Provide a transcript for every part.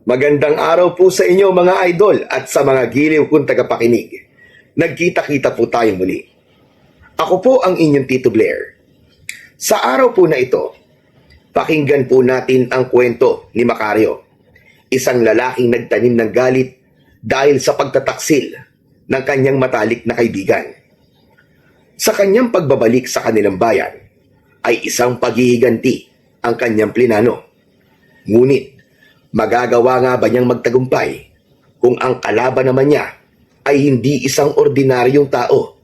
Magandang araw po sa inyo mga idol at sa mga giliw kong tagapakinig. Nagkita-kita po tayo muli. Ako po ang inyong Tito Blair. Sa araw po na ito, pakinggan po natin ang kwento ni Macario, isang lalaking nagtanim ng galit dahil sa pagtataksil ng kanyang matalik na kaibigan. Sa kanyang pagbabalik sa kanilang bayan, ay isang paghihiganti ang kanyang plinano. Ngunit, magagawa nga ba niyang magtagumpay kung ang kalaban naman niya ay hindi isang ordinaryong tao,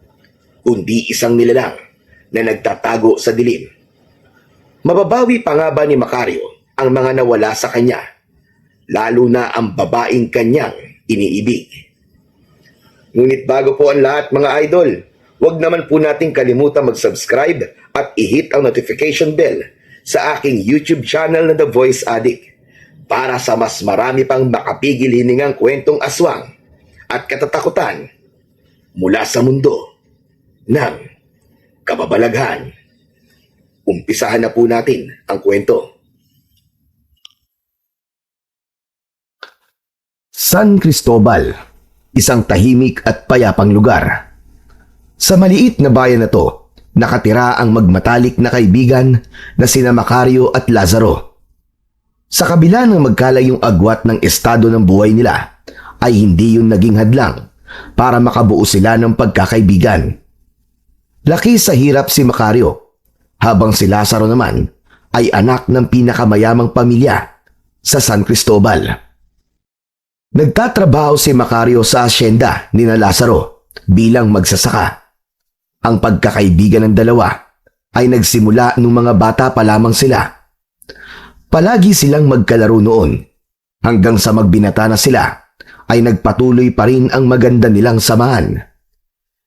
kundi isang nilalang na nagtatago sa dilim? Mababawi pa nga ba ni Macario ang mga nawala sa kanya, lalo na ang babaeng kanyang iniibig? Ngunit bago po ang lahat mga idol, huwag naman po nating kalimutan mag-subscribe at i-hit ang notification bell sa aking YouTube channel na The Voice Addict para sa mas marami pang makapigil hiningang kwentong aswang at katatakutan mula sa mundo ng kababalaghan. Umpisahan na po natin ang kwento. San Cristobal, isang tahimik at payapang lugar. Sa maliit na bayan na to, nakatira ang magmatalik na kaibigan na sina Macario at Lazaro. Sa kabila ng magkalayong agwat ng estado ng buhay nila, ay hindi yun naging hadlang para makabuo sila ng pagkakaibigan. Laki sa hirap si Macario, habang si Lazaro naman ay anak ng pinakamayamang pamilya sa San Cristobal. Nagtatrabaho si Macario sa asyenda ni na Lazaro bilang magsasaka. Ang pagkakaibigan ng dalawa ay nagsimula nung mga bata pa lamang sila. Palagi silang magkalaro noon hanggang sa magbinata na sila ay nagpatuloy pa rin ang maganda nilang samahan.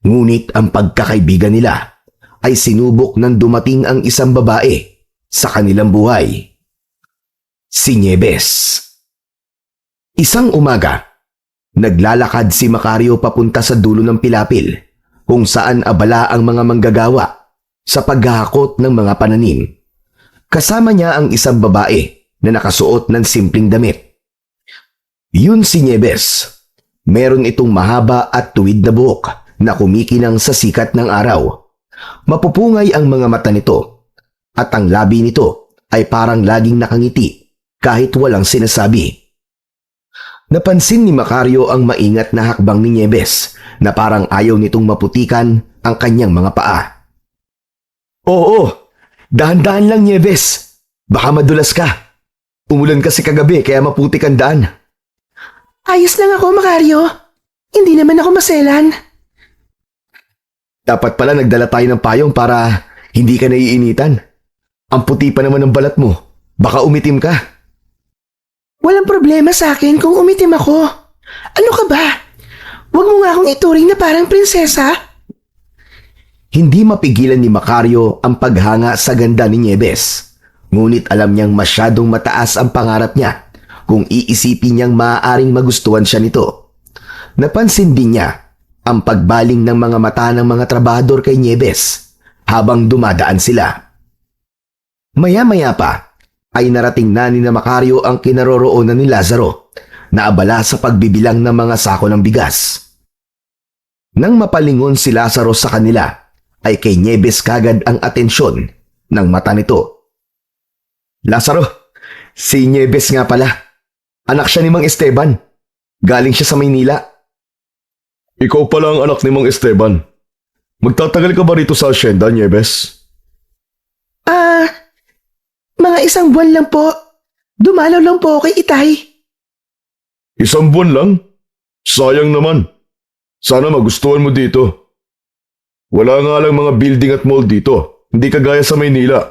Ngunit ang pagkakaibigan nila ay sinubok nang dumating ang isang babae sa kanilang buhay. Si Nieves. Isang umaga, naglalakad si Macario papunta sa dulo ng pilapil kung saan abala ang mga manggagawa sa paghahakot ng mga pananim. Kasama niya ang isang babae na nakasuot ng simpleng damit. Yun si Nieves. Meron itong mahaba at tuwid na buhok na kumikinang sa sikat ng araw. Mapupungay ang mga mata nito at ang labi nito ay parang laging nakangiti kahit walang sinasabi. Napansin ni Macario ang maingat na hakbang ni Nieves na parang ayaw nitong maputikan ang kanyang mga paa. Oo, dahan-dahan lang Nieves. Baka madulas ka. Umulan kasi kagabi kaya maputik ang daan. Ayos lang ako, Macario. Hindi naman ako maselan. Dapat pala nagdala tayo ng payong para hindi ka naiinitan. Ang puti pa naman ng balat mo. Baka umitim ka. Walang problema sa akin kung umitim ako. Ano ka ba? Huwag mo nga akong ituring na parang prinsesa. Hindi mapigilan ni Macario ang paghanga sa ganda ni Nieves. Ngunit alam niyang masyadong mataas ang pangarap niya kung iisipin niyang maaaring magustuhan siya nito. Napansin din niya ang pagbaling ng mga mata ng mga trabahador kay Nieves habang dumadaan sila. Maya-maya pa ay narating na ni Macario ang kinaroroonan ni Lazaro na abala sa pagbibilang ng mga sako ng bigas. Nang mapalingon si Lazaro sa kanila, ay kay Nieves kagad ang atensyon ng mata nito. Lazaro, si Nieves nga pala. Anak siya ni Mang Esteban. Galing siya sa Maynila. Ikaw pala ang anak ni Mang Esteban. Magtatagal ka ba rito sa asyenda, Nieves? Mga isang buwan lang po. Dumalaw lang po kay Itay. Isang buwan lang? Sayang naman. Sana magustuhan mo dito. Wala nga lang mga building at mall dito. Hindi kagaya sa Maynila.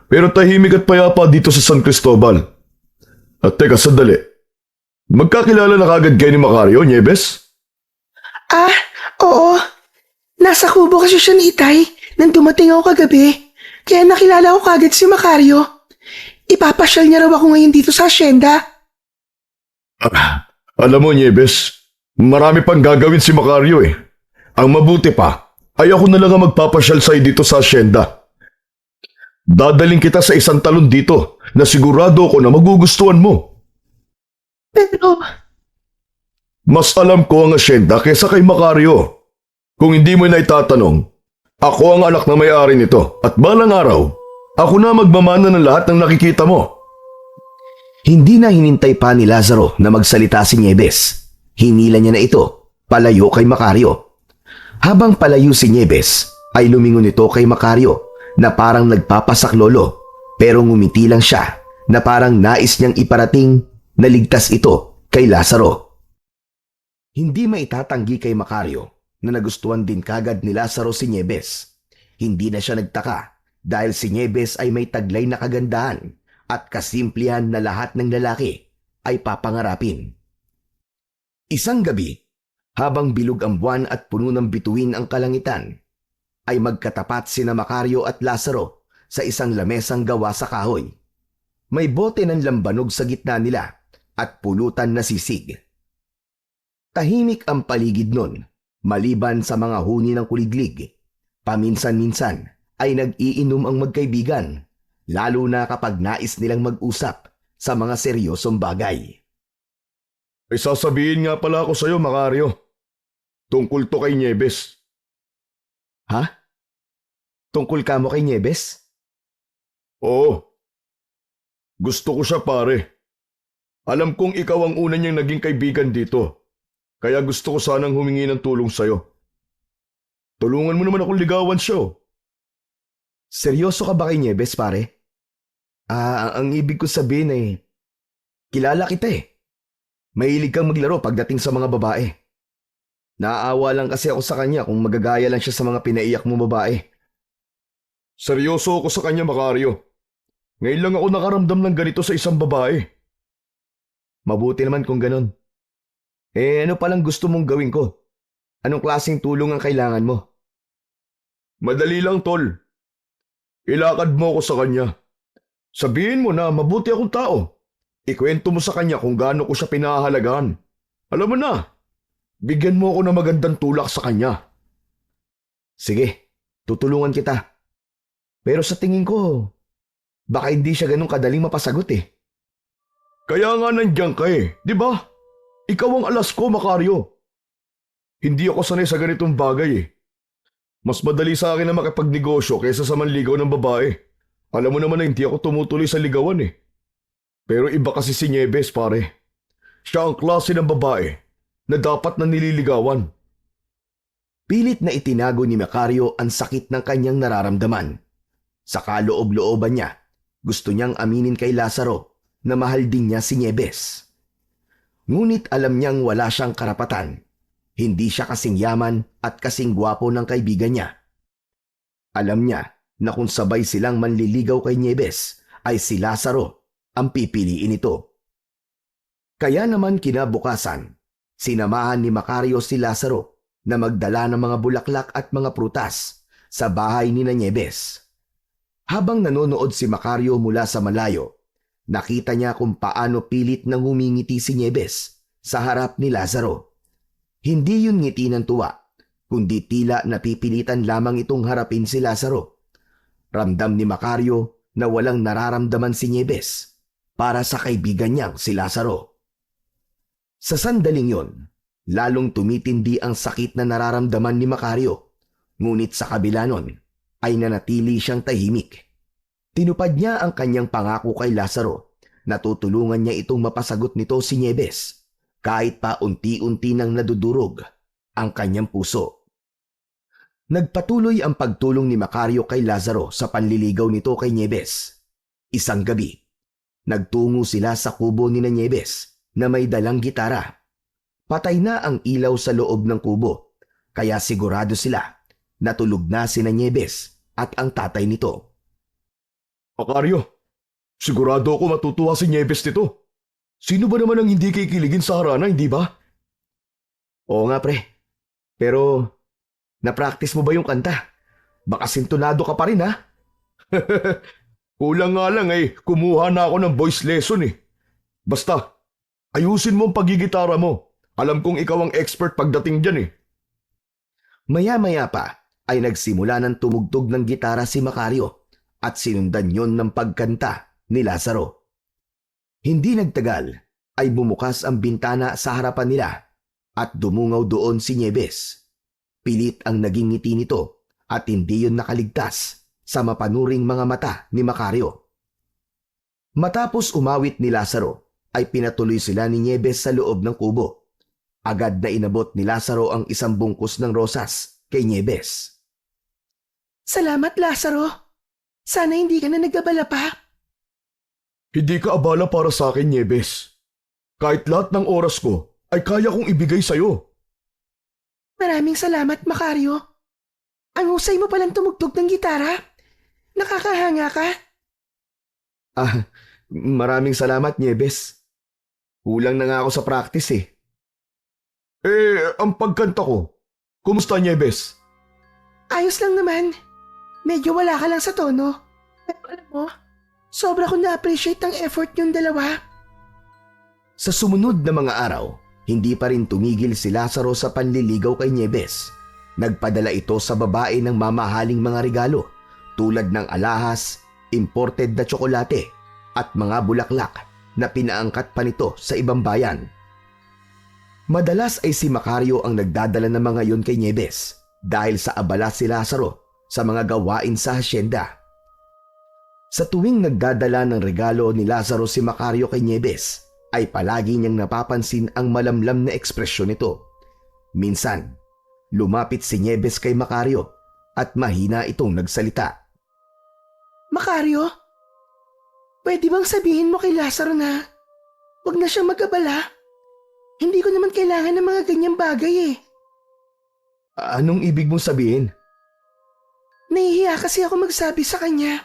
Pero tahimik at payapa dito sa San Cristobal. At teka, sandali. Magkakilala na kagad kayo ni Macario, Nieves? Oo. Nasa kubo kasi siya ni Itay nang dumating ako kagabi. Kaya nakilala ko kagad si Macario. Ipapasyal niya raw ako ngayon dito sa asyenda. Alam mo, Nieves, marami pang gagawin si Macario eh. Ang mabuti pa, ay ako na lang ang magpapasyal sa'yo dito sa asyenda. Dadaling kita sa isang talon dito na sigurado ako na magugustuhan mo. Pero, Mas alam ko ang asyenda kaysa kay Macario. Kung hindi mo na itatanong, ako ang anak na may-ari nito at balang araw, ako na magmamana ng lahat ng nakikita mo. Hindi na hinintay pa ni Lazaro na magsalita si Nieves. Hinila niya na ito, palayo kay Macario. Habang palayo si Nieves, ay lumingon ito kay Macario na parang nagpapasaklolo, pero ngumiti lang siya na parang nais niyang iparating na ligtas ito kay Lazaro. Hindi maitatanggi kay Macario na nagustuhan din kagad ni Lazaro si Nieves. Hindi na siya nagtaka dahil si Nieves ay may taglay na kagandahan at kasimplihan na lahat ng lalaki ay papangarapin. Isang gabi, habang bilog ang buwan at puno ng bituin ang kalangitan, ay magkatapat sina Macario at Lazaro sa isang lamesang gawa sa kahoy. May bote ng lambanog sa gitna nila at pulutan na sisig. Tahimik ang paligid nun, maliban sa mga huni ng kuliglig. Paminsan-minsan ay nag-iinom ang magkaibigan, lalo na kapag nais nilang mag-usap sa mga seryosong bagay. Ay sasabihin nga pala ako sa'yo, Macario. Tungkol to kay Nieves. Ha? Tungkol ka mo kay Nieves? Oo. Gusto ko siya, pare. Alam kong ikaw ang una niyang naging kaibigan dito. Kaya gusto ko sanang humingi ng tulong sa'yo. Tulungan mo naman akong ligawan siya. Seryoso ka ba kay Nieves, pare? Ang ibig ko sabihin ay, kilala kita eh. Mahilig kang maglaro pagdating sa mga babae. Naaawa lang kasi ako sa kanya kung magagaya lang siya sa mga pinaiyak mo babae. Seryoso ako sa kanya, Macario. Ngayon lang ako nakaramdam ng ganito sa isang babae. Mabuti naman kung ganun. Ano palang gusto mong gawin ko? Anong klaseng tulong ang kailangan mo? Madali lang, tol. Ilakad mo ako sa kanya. Sabihin mo na mabuti akong tao. Ikwento mo sa kanya kung gaano ko siya pinahahalagahan. Alam mo na, bigyan mo ako ng magandang tulak sa kanya. Sige, tutulungan kita. Pero sa tingin ko, baka hindi siya ganun kadaling mapasagot eh. Kaya nga nandiyan ka eh, di ba? Ikaw ang alas ko, Macario. Hindi ako sanay sa ganitong bagay eh. Mas madali sa akin na makipagnegosyo kaysa sa manligaw ng babae. Alam mo naman na hindi ako tumutuloy sa ligawan eh. Pero iba kasi si Nieves, pare. Siya ang klase ng babae na dapat na nililigawan. Pilit na itinago ni Macario ang sakit ng kanyang nararamdaman. Sa kaloob-looban niya, gusto niyang aminin kay Lazaro na mahal din niya si Nieves. Ngunit alam niyang wala siyang karapatan. Hindi siya kasing yaman at kasing gwapo ng kaibigan niya. Alam niya na kung sabay silang manliligaw kay Nieves, ay si Lazaro ang pipiliin nito. Kaya naman kinabukasan, sinamahan ni Macario si Lazaro na magdala ng mga bulaklak at mga prutas sa bahay ni Nieves. Habang nanonood si Macario mula sa malayo, nakita niya kung paano pilit nang humingiti si Nieves sa harap ni Lazaro. Hindi yun ngiti ng tuwa, kundi tila napipilitan lamang itong harapin si Lazaro. Ramdam ni Macario na walang nararamdaman si Nieves para sa kaibigan niyang si Lazaro. Sa sandaling yon, lalong tumitindi ang sakit na nararamdaman ni Macario, ngunit sa kabila nun ay nanatili siyang tahimik. Tinupad niya ang kanyang pangako kay Lazaro na tutulungan niya itong mapasagot nito si Nieves kahit pa unti-unti nang nadudurog ang kanyang puso. Nagpatuloy ang pagtulong ni Macario kay Lazaro sa panliligaw nito kay Nieves. Isang gabi, nagtungo sila sa kubo ni Nieves na may dalang gitara. Patay na ang ilaw sa loob ng kubo, kaya sigurado sila na tulog na sina Nieves at ang tatay nito. Macario, sigurado ako matutuwa si Nieves nito. Sino ba naman ang hindi kikiligin sa harana, hindi ba? Oo nga pre, pero na-practice mo ba yung kanta? Baka sintonado ka pa rin ha? Kulang nga lang eh, kumuha na ako ng voice lesson eh. Basta, ayusin mo ang pagigitara mo. Alam kong ikaw ang expert pagdating dyan eh. Maya-maya pa ay nagsimula ng tumugtog ng gitara si Macario at sinundan yon ng pagkanta ni Lazaro. Hindi nagtagal ay bumukas ang bintana sa harapan nila at dumungaw doon si Nieves. Pilit ang naging ngiti nito at hindi yun nakaligtas sa mapanuring mga mata ni Macario. Matapos umawit ni Lazaro, ay pinatuloy sila ni Nieves sa loob ng kubo. Agad na inabot ni Lazaro ang isang bungkus ng rosas kay Nieves. Salamat, Lazaro. Sana hindi ka na nagabala pa. Hindi ka abala para sa akin, Nieves. Kahit lahat ng oras ko ay kaya kong ibigay sa'yo. Maraming salamat, Macario. Ang husay mo palang tumugtog ng gitara. Nakakahanga ka. Maraming salamat, Nieves. Kulang na nga ako sa practice eh. Ang pagkanta ko. Kumusta, Nieves? Ayos lang naman. Medyo wala ka lang sa tono. Pero alam mo, sobra ko na-appreciate ang effort yung dalawa. Sa sumunod na mga araw, hindi pa rin tumigil si Lazaro sa panliligaw kay Nieves. Nagpadala ito sa babae ng mamahaling mga regalo tulad ng alahas, imported na tsokolate at mga bulaklak na pinaangkat pa nito sa ibang bayan. Madalas ay si Macario ang nagdadala ng mga yon kay Nieves dahil sa abala si Lazaro sa mga gawain sa hasyenda. Sa tuwing nagdadala ng regalo ni Lazaro si Macario kay Nieves, ay palagi niyang napapansin ang malamlam na ekspresyon nito. Minsan, lumapit si Nieves kay Macario at mahina itong nagsalita. Macario, pwede bang sabihin mo kay Lazaro na huwag na siyang mag-abala? Hindi ko naman kailangan ng mga ganyang bagay eh. Anong ibig mong sabihin? Nahihiya kasi ako magsabi sa kanya.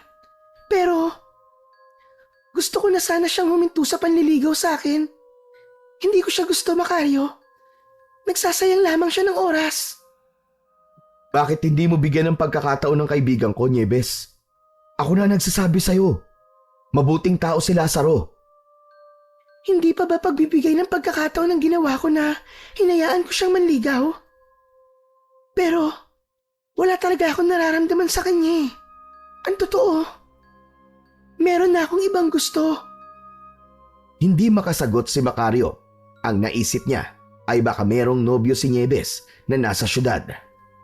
Pero, gusto ko na sana siyang huminto sa panliligaw sa akin. Hindi ko siya gusto, Macario. Nagsasayang lamang siya ng oras. Bakit hindi mo bigyan ng pagkakataon ng kaibigan ko, Nieves? Ako na nagsasabi sa'yo. Mabuting tao si Lazaro. Hindi pa ba pagbibigay ng pagkakataon ng ginawa ko na hinayaan ko siyang manligaw? Pero, wala talaga akong nararamdaman sa kanya eh. Ang totoo, meron na akong ibang gusto. Hindi makasagot si Macario. Ang naisip niya ay baka merong nobyo si Nieves na nasa syudad.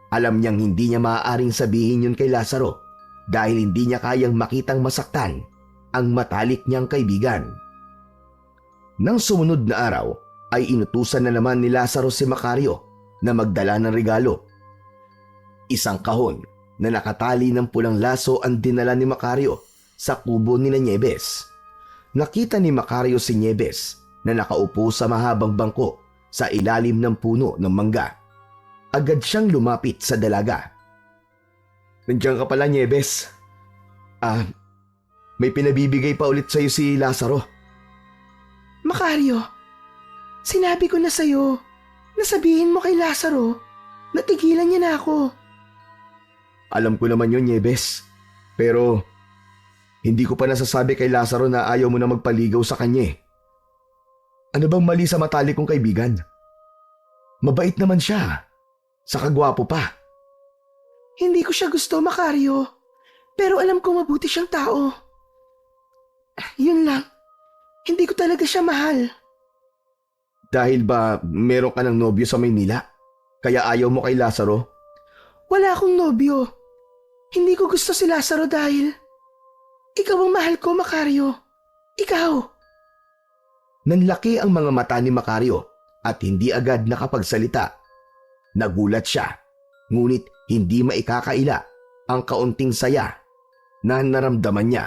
Alam niyang hindi niya maaaring sabihin yun kay Lazaro dahil hindi niya kayang makitang masaktan ang matalik niyang kaibigan. Nang sumunod na araw ay inutusan na naman ni Lazaro si Macario na magdala ng regalo. Isang kahon na nakatali ng pulang laso ang dinala ni Macario sa kubo ni Nieves. Nakita ni Macario si Nieves na nakaupo sa mahabang bangko sa ilalim ng puno ng mangga. Agad siyang lumapit sa dalaga. Nandiyan ka pala, Nieves. May pinabibigay pa ulit sa'yo si Lazaro. Macario, sinabi ko na sa'yo na sabihin mo kay Lazaro na tigilan niya na ako. Alam ko naman yun, Nieves. Pero hindi ko pa nasasabi kay Lazaro na ayaw mo na magpaligaw sa kanya. Ano bang mali sa matalik kong kaibigan? Mabait naman siya. Saka gwapo pa. Hindi ko siya gusto, Macario. Pero alam ko mabuti siyang tao. Yun lang. Hindi ko talaga siya mahal. Dahil ba meron ka ng nobyo sa Maynila? Kaya ayaw mo kay Lazaro? Wala akong nobyo. Hindi ko gusto si Lazaro dahil ikaw ang mahal ko, Macario. Ikaw. Nanlaki ang mga mata ni Macario at hindi agad nakapagsalita. Nagulat siya, ngunit hindi maikakaila ang kaunting saya na naramdaman niya.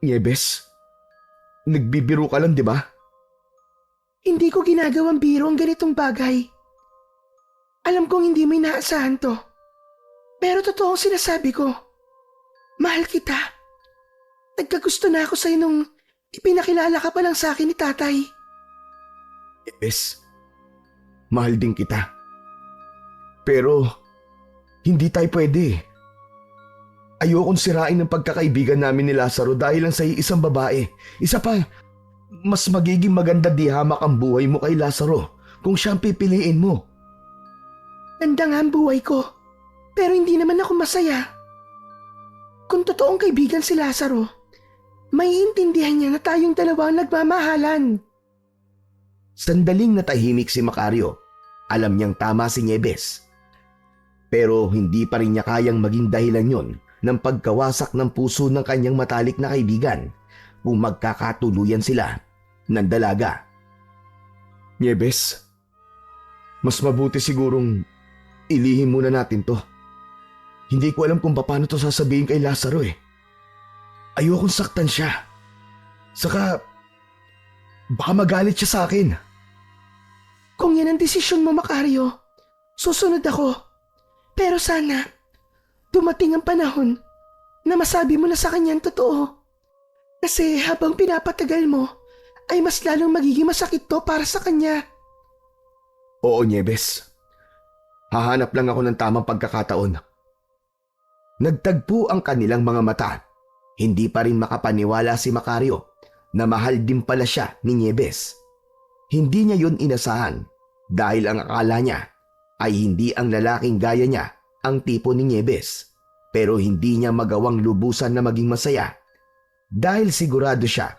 Nieves, nagbibiro ka lang, di ba? Hindi ko ginagawang biro ang ganitong bagay. Alam kong hindi mo inaasahan to. Pero totoo ang sinasabi ko. Mahal kita. Nagkagusto na ako sa'yo nung ipinakilala ka pa lang sa akin ni tatay. Nieves, mahal din kita. Pero, hindi tayo pwede. Ayokong sirain ang pagkakaibigan namin ni Lazaro dahil lang sa isang babae. Isa pa, mas magiging maganda di hamak ang buhay mo kay Lazaro kung siyang pipiliin mo. Ganda nga ang buhay ko, pero hindi naman ako masaya. Kung totoong kaibigan si Lazaro, maiintindihan niya na tayong dalawa ang nagmamahalan. Sandaling natahimik si Macario. Alam niyang tama si Nieves. Pero hindi pa rin niya kayang maging dahilan yon ng pagkawasak ng puso ng kanyang matalik na kaibigan kung magkakatuluyan sila ng dalaga. Nieves, mas mabuti sigurong ilihim muna natin to. Hindi ko alam kung paano to sasabihin kay Lazaro eh. Ayokong saktan siya. Saka, baka magalit siya sa akin. Kung yan ang desisyon mo, Macario, susunod ako. Pero sana, dumating ang panahon na masabi mo na sa kanya ang totoo. Kasi habang pinapatagal mo, ay mas lalong magiging masakit to para sa kanya. Oo, Nieves. Hahanap lang ako ng tamang pagkakataon. Nagtagpo ang kanilang mga mata. Hindi pa rin makapaniwala si Macario na mahal din pala siya ni Nieves. Hindi niya yun inasahan dahil ang akala niya ay hindi ang lalaking gaya niya ang tipo ni Nieves, pero hindi niya magawang lubusan na maging masaya dahil sigurado siya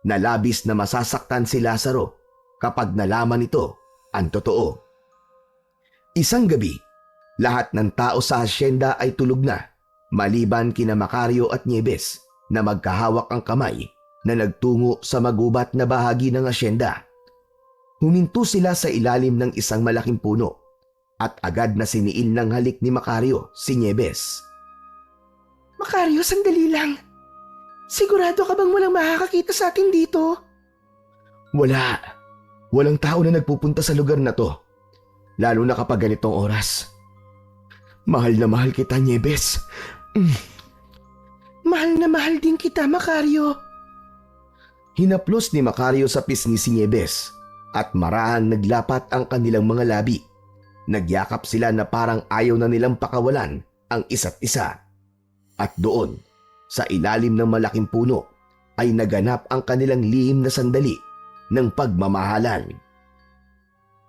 na labis na masasaktan si Lazaro kapag nalaman ito ang totoo. Isang gabi, lahat ng tao sa hasyenda ay tulog na maliban kina Macario at Nieves na magkahawak ang kamay na nagtungo sa magubat na bahagi ng hasyenda. Huminto sila sa ilalim ng isang malaking puno at agad na siniil ng halik ni Macario si Nieves. Macario, sandali lang. Sigurado ka bang walang makakakita sa atin dito? Wala. Walang tao na nagpupunta sa lugar na to. Lalo na kapag ganitong oras. Mahal na mahal kita, Nieves. Mahal na mahal din kita, Macario. Hinaplos ni Macario sa pisngi si Nieves at marahang naglapat ang kanilang mga labi. Nagyakap sila na parang ayaw na nilang pakawalan ang isa't isa. At doon, sa ilalim ng malaking puno, ay naganap ang kanilang lihim na sandali ng pagmamahalan.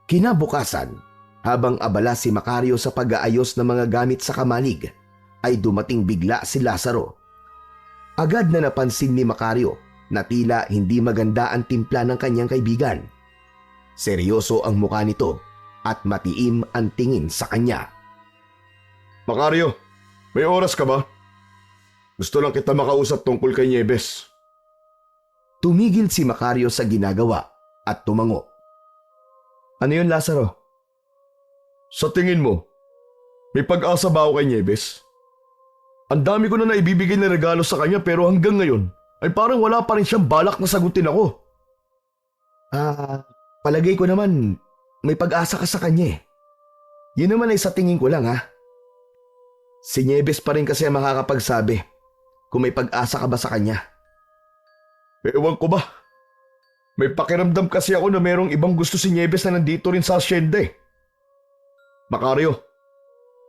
Kinabukasan, habang abala si Macario sa pag-aayos ng mga gamit sa kamalig, ay dumating bigla si Lazaro. Agad na napansin ni Macario na tila hindi maganda ang timpla ng kanyang kaibigan. Seryoso ang mukha nito at matiim ang tingin sa kanya. Macario, may oras ka ba? Gusto lang kita makausap tungkol kay Nieves. Tumigil si Macario sa ginagawa at tumango. Ano yun, Lazaro? Sa tingin mo, may pag-asa ba ako kay Nieves? Ang dami ko na naibibigay na regalo sa kanya pero hanggang ngayon ay parang wala pa rin siyang balak na sagutin ako. Palagay ko naman may pag-asa ka sa kanya eh. Yun naman ay sa tingin ko lang ha. Si Nieves pa rin kasi ang makakapagsabi kung may pag-asa ka ba sa kanya. Ewan ko ba? May pakiramdam kasi ako na merong ibang gusto si Nieves na nandito rin sa asyenda eh. Macario,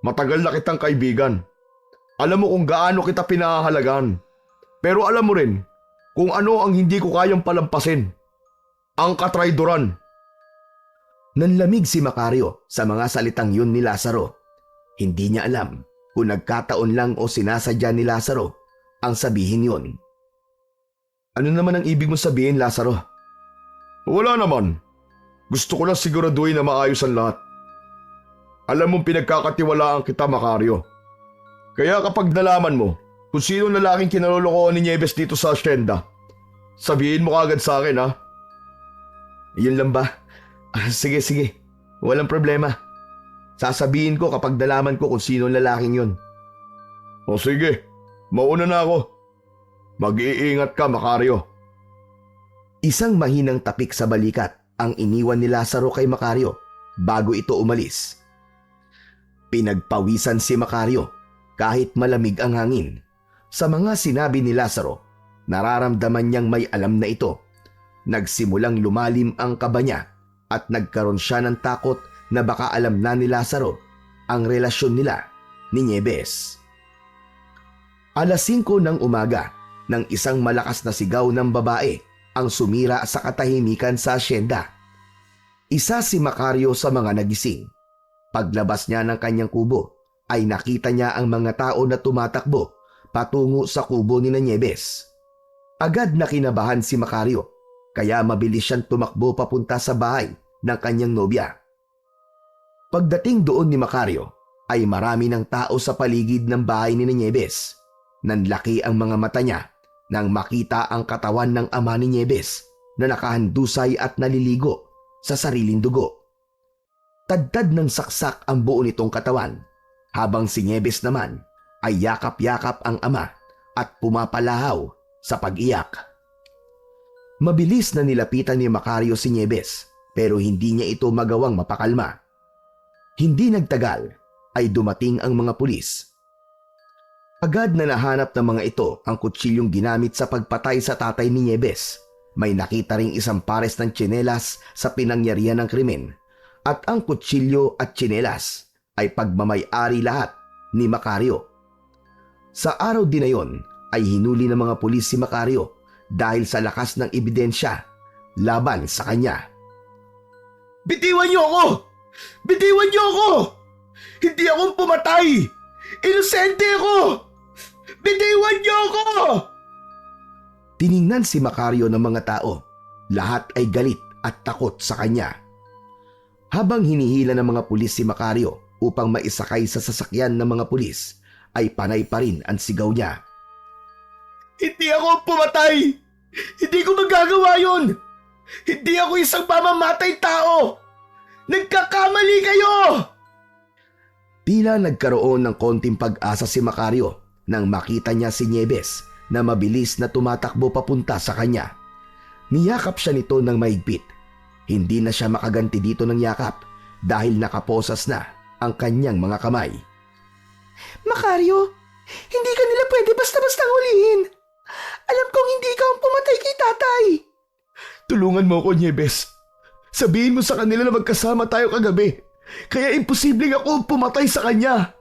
matagal na kitang kaibigan. Alam mo kung gaano kita pinahahalagan. Pero alam mo rin kung ano ang hindi ko kayang palampasin. Ang katrayduran. Nanlamig si Macario sa mga salitang yun ni Lazaro. Hindi niya alam kung nagkataon lang o sinasadya ni Lazaro ang sabihin yun. Ano naman ang ibig mong sabihin, Lazaro? Wala naman. Gusto ko lang siguraduhin na maayos ang lahat. Alam mong pinagkakatiwalaan kita, Macario. Kaya kapag nalaman mo kung sino lalaking kinalolokohan ni Nieves dito sa asyenda, sabihin mo kagad sa akin ha. Yun lang ba? Sige. Walang problema. Sasabihin ko kapag nalaman ko kung sino lalaking yun. O sige, mauna na ako. Mag-iingat ka, Macario. Isang mahinang tapik sa balikat ang iniwan ni Lazaro kay Macario bago ito umalis. Pinagpawisan si Macario kahit malamig ang hangin. Sa mga sinabi ni Lazaro, nararamdaman niyang may alam na ito. Nagsimulang lumalim ang kaba niya at nagkaroon siya ng takot na baka alam na ni Lazaro ang relasyon nila ni Nieves. Alas 5 ng umaga, nang isang malakas na sigaw ng babae ang sumira sa katahimikan sa asyenda. Isa si Macario sa mga nagising. Paglabas niya ng kanyang kubo, ay nakita niya ang mga tao na tumatakbo patungo sa kubo ni Nieves. Agad na kinabahan si Macario, kaya mabilis siyang tumakbo papunta sa bahay ng kanyang nobya. Pagdating doon ni Macario, ay marami ng tao sa paligid ng bahay ni Nieves. Nanlaki ang mga mata niya nang makita ang katawan ng ama ni Nieves na nakahandusay at naliligo sa sariling dugo. Tadtad ng saksak ang buo nitong katawan, habang si Nieves naman ay yakap-yakap ang ama at pumapalahaw sa pag-iyak. Mabilis na nilapitan ni Macario si Nieves, pero hindi niya ito magawang mapakalma. Hindi nagtagal ay dumating ang mga pulis. Agad na nahanap ng mga ito ang kutsilyong ginamit sa pagpatay sa tatay ni Nieves. May nakita ring isang pares ng tsinelas sa pinangyarihan ng krimen, at ang kutsilyo at tsinelas ay pagmamay-ari lahat ni Macario. Sa araw din na yon ay hinuli ng mga pulis si Macario dahil sa lakas ng ebidensya laban sa kanya. Bitiwan niyo ako! Bitiwan niyo ako! Hindi akong pumatay! Inosente ako! Bitiwan niyo ako! Tiningnan si Macario ng mga tao. Lahat ay galit at takot sa kanya. Habang hinihila ng mga pulis si Macario upang maisakay sa sasakyan ng mga pulis, ay panay pa rin ang sigaw niya. Hindi ako pumatay! Hindi ko magagawa yun! Hindi ako isang mamamatay tao! Nagkakamali kayo! Tila nagkaroon ng konting pag-asa si Macario nang makita niya si Nieves na mabilis na tumatakbo papunta sa kanya. Niyakap siya nito ng mahigpit. Hindi na siya makaganti dito ng yakap dahil nakaposas na ang kanyang mga kamay. Macario, hindi ka nila pwede basta-bastang hulihin. Alam kong hindi ka ang pumatay kay tatay. Tulungan mo ako, Nieves. Sabihin mo sa kanila na magkasama tayo kagabi. Kaya imposibleng ako pumatay sa kanya.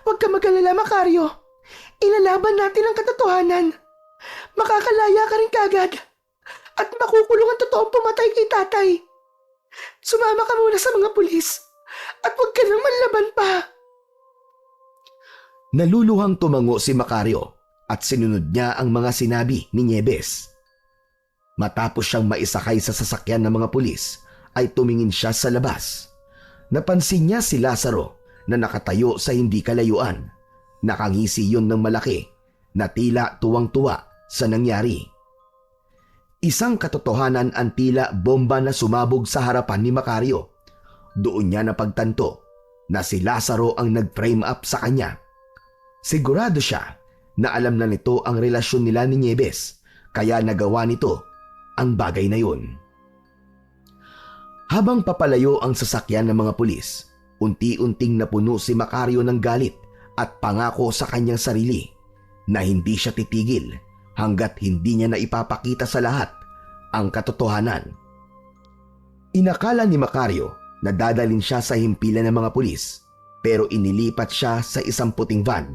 Huwag ka mag-alala, Macario. Ilalaban natin ang katotohanan. Makakalaya ka rin kagad. At makukulong ang totoong pumatay kay tatay. Sumama ka muna sa mga pulis. At huwag ka nang manlaban pa. Naluluhang tumango si Macario at sinunod niya ang mga sinabi ni Nieves. Matapos siyang maisakay sa sasakyan ng mga pulis, ay tumingin siya sa labas. Napansin niya si Lazaro na nakatayo sa hindi kalayuan. Nakangisi yun ng malaki na tila tuwang-tuwa sa nangyari. Isang katotohanan ang tila bomba na sumabog sa harapan ni Macario. Doon niya napagtanto na si Lazaro ang nag-frame up sa kanya. Sigurado siya na alam na nito ang relasyon nila ni Nieves, kaya nagawa nito ang bagay na yun. Habang papalayo ang sasakyan ng mga pulis, unti-unting napuno si Macario ng galit at pangako sa kanyang sarili na hindi siya titigil hanggat hindi niya na ipapakita sa lahat ang katotohanan. Inakala ni Macario na dadalhin siya sa himpilan ng mga pulis, pero inilipat siya sa isang puting van.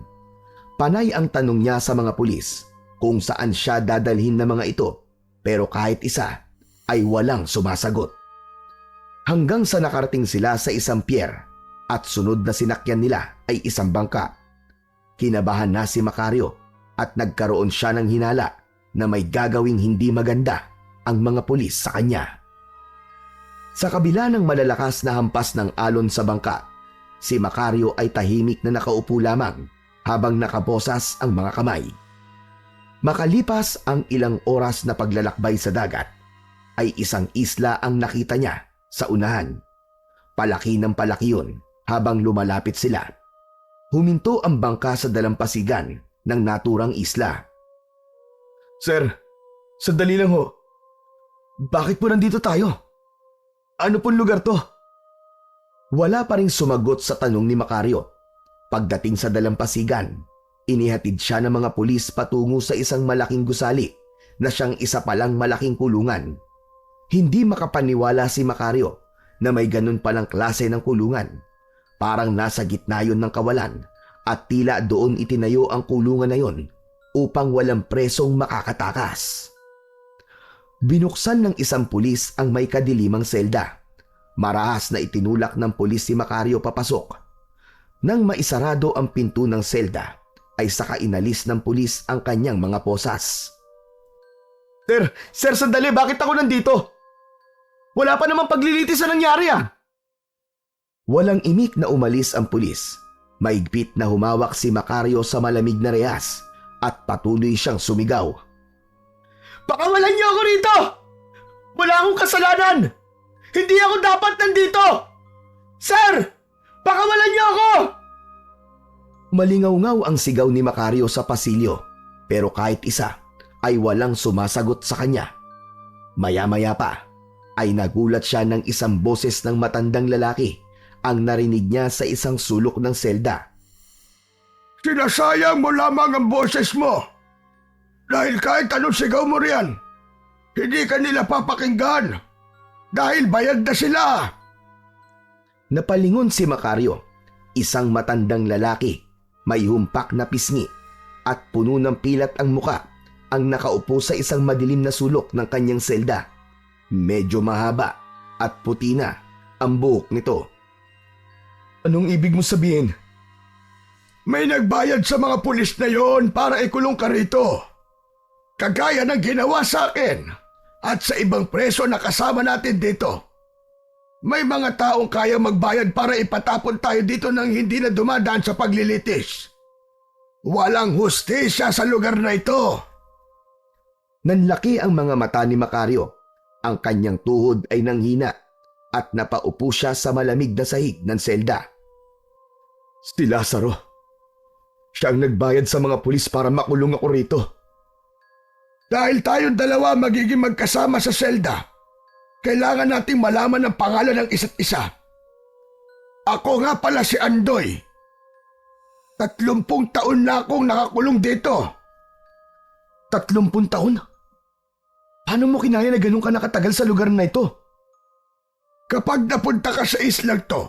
Panay ang tanong niya sa mga pulis kung saan siya dadalhin ng mga ito, pero kahit isa ay walang sumasagot. Hanggang sa nakarating sila sa isang pier at sunod na sinakyan nila ay isang bangka. Kinabahan na si Macario at nagkaroon siya ng hinala na may gagawing hindi maganda ang mga pulis sa kanya. Sa kabila ng malalakas na hampas ng alon sa bangka, si Macario ay tahimik na nakaupo lamang habang nakabosas ang mga kamay. Makalipas ang ilang oras na paglalakbay sa dagat, ay isang isla ang nakita niya sa unahan. Palaki ng palaki yun habang lumalapit sila. Huminto ang bangka sa dalampasigan ng naturang isla. Sir, sandali lang ho. Bakit po nandito tayo? Ano pong lugar to? Wala pa ring sumagot sa tanong ni Macario. Pagdating sa dalampasigan, inihatid siya ng mga pulis patungo sa isang malaking gusali na siyang isa palang malaking kulungan. Hindi makapaniwala si Macario na may ganun palang klase ng kulungan. Parang nasa gitna yun ng kawalan at tila doon itinayo ang kulungan na yun upang walang presong makakatakas. Binuksan ng isang pulis ang may kadilimang selda. Marahas na itinulak ng pulis si Macario papasok. Nang maisarado ang pinto ng selda, ay saka inalis ng pulis ang kanyang mga posas. Sir, sandali, bakit ako nandito? Wala pa namang paglilitis na nangyari Walang imik na umalis ang pulis. Maigpit na humawak si Macario sa malamig na rehas at patuloy siyang sumigaw. Pakawalan niyo ako rito! Wala akong kasalanan! Hindi ako dapat nandito! Sir! Pakawalan niyo ako! Malingaw-ngaw ang sigaw ni Macario sa pasilyo, pero kahit isa ay walang sumasagot sa kanya. Maya-maya pa ay nagulat siya ng isang boses ng matandang lalaki ang narinig niya sa isang sulok ng selda. Sinasayang mo lamang ang boses mo. Dahil kahit anong sigaw mo riyan, hindi ka nila papakinggan. Dahil bayad na sila. Napalingon si Macario, isang matandang lalaki, may humpak na pisngi at puno ng pilat ang muka ang nakaupo sa isang madilim na sulok ng kanyang selda. Medyo mahaba at puti na ang buhok nito. Anong ibig mo sabihin? May nagbayad sa mga pulis na yon para ikulong ka rito. Kagaya ng ginawa sa akin at sa ibang preso na kasama natin dito. May mga taong kaya magbayad para ipatapon tayo dito nang hindi na dumadaan sa paglilitis. Walang hustisya sa lugar na ito. Nanlaki ang mga mata ni Macario. Ang kanyang tuhod ay nanghina at napaupo siya sa malamig na sahig ng selda. Si Lazaro. Siya ang nagbayad sa mga pulis para makulong ako rito. Dahil tayong dalawa magiging magkasama sa selda, kailangan nating malaman ang pangalan ng isa't isa. Ako nga pala si Andoy. 30 taon na akong nakakulong dito. 30 taon? Paano mo kinaya na ganun ka nakatagal sa lugar na ito? Kapag napunta ka sa islang to,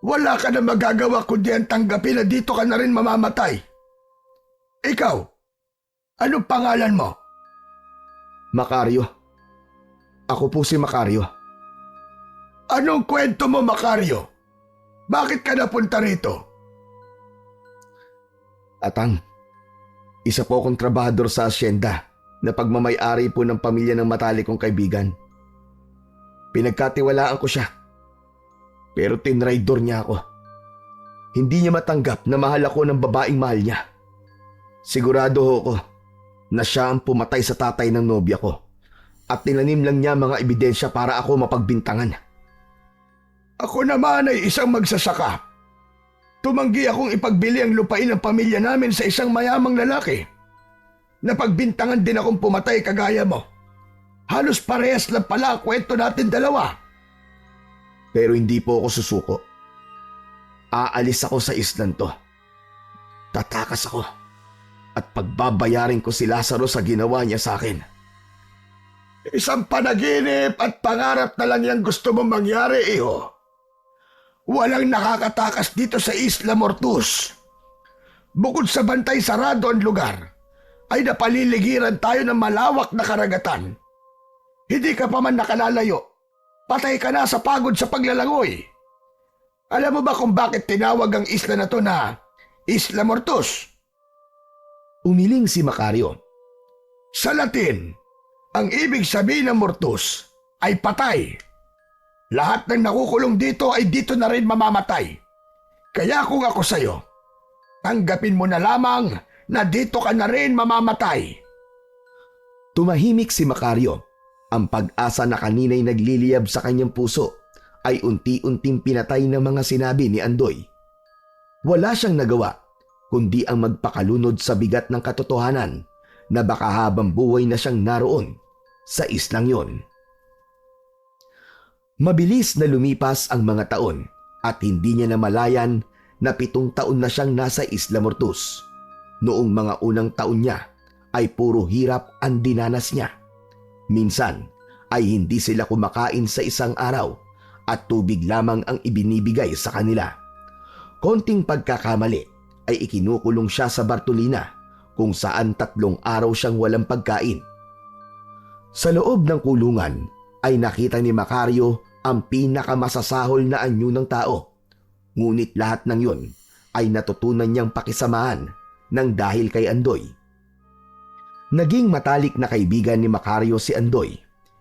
wala ka na magagawa kundi ang tanggapin na dito ka na rin mamamatay. Ikaw, anong pangalan mo? Macario. Ako po si Macario. Anong kwento mo, Macario? Bakit ka napunta rito? Atang, isa po akong trabahador sa asyenda na pagmamay-ari po ng pamilya ng matalik kong kaibigan. Pinagkatiwalaan ko siya. Pero tinraidor niya ako. Hindi niya matanggap na mahal ako ng babaeng mahal niya. Sigurado ako na siya ang pumatay sa tatay ng nobya ko at tinanim lang niya mga ebidensya para ako mapagbintangan. Ako naman ay isang magsasaka. Tumanggi akong ipagbili ang lupain ng pamilya namin sa isang mayamang lalaki. Napagbintangan din akong pumatay kagaya mo. Halos parehas lang pala ang kwento natin dalawa. Pero hindi po ako susuko. Aalis ako sa islan to. Tatakas ako at pagbabayarin ko si Lazaro sa ginawa niya sa akin. Isang panaginip at pangarap na lang yung gusto mong mangyari, iho. Walang nakakatakas dito sa Isla Mortus. Bukod sa bantay sarado ang lugar, ay napaliligiran tayo ng malawak na karagatan. Hindi ka pa man nakalalayo. Patay ka na sa pagod sa paglalangoy. Alam mo ba kung bakit tinawag ang isla na to na Isla Mortus? Umiling si Macario. Sa Latin, ang ibig sabihin ng Mortus ay patay. Lahat ng nakukulong dito ay dito na rin mamamatay. Kaya kung ako sa'yo, tanggapin mo na lamang na dito ka na rin mamamatay. Tumahimik si Macario. Ang pag-asa na kanina'y nagliliyab sa kanyang puso ay unti-unting pinatay ng mga sinabi ni Andoy. Wala siyang nagawa kundi ang magpakalunod sa bigat ng katotohanan na baka habang buhay na siyang naroon sa islang yon. Mabilis na lumipas ang mga taon at hindi niya namalayan na 7 taon na siyang nasa Isla Mortus. Noong mga unang taon niya ay puro hirap ang dinanas niya. Minsan ay hindi sila kumakain sa isang araw at tubig lamang ang ibinibigay sa kanila. Konting pagkakamali ay ikinukulong siya sa Bartolina kung saan 3 araw siyang walang pagkain. Sa loob ng kulungan ay nakita ni Macario ang pinakamasasahol na anyo ng tao. Ngunit lahat ng yun ay natutunan niyang pakisamahan ng dahil kay Andoy. Naging matalik na kaibigan ni Macario si Andoy.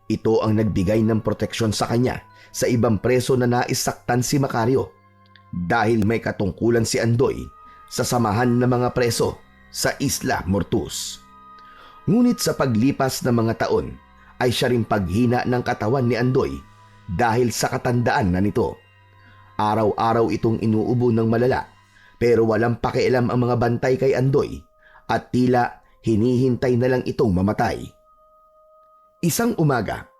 Ito ang nagbigay ng proteksyon sa kanya sa ibang preso na naisaktan si Macario dahil may katungkulan si Andoy sa samahan ng mga preso sa Isla Mortus. Ngunit sa paglipas ng mga taon ay siya rin paghina ng katawan ni Andoy dahil sa katandaan na nito. Araw-araw itong inuubo ng malala pero walang pakialam ang mga bantay kay Andoy at tila hinihintay na lang itong mamatay. Isang umaga,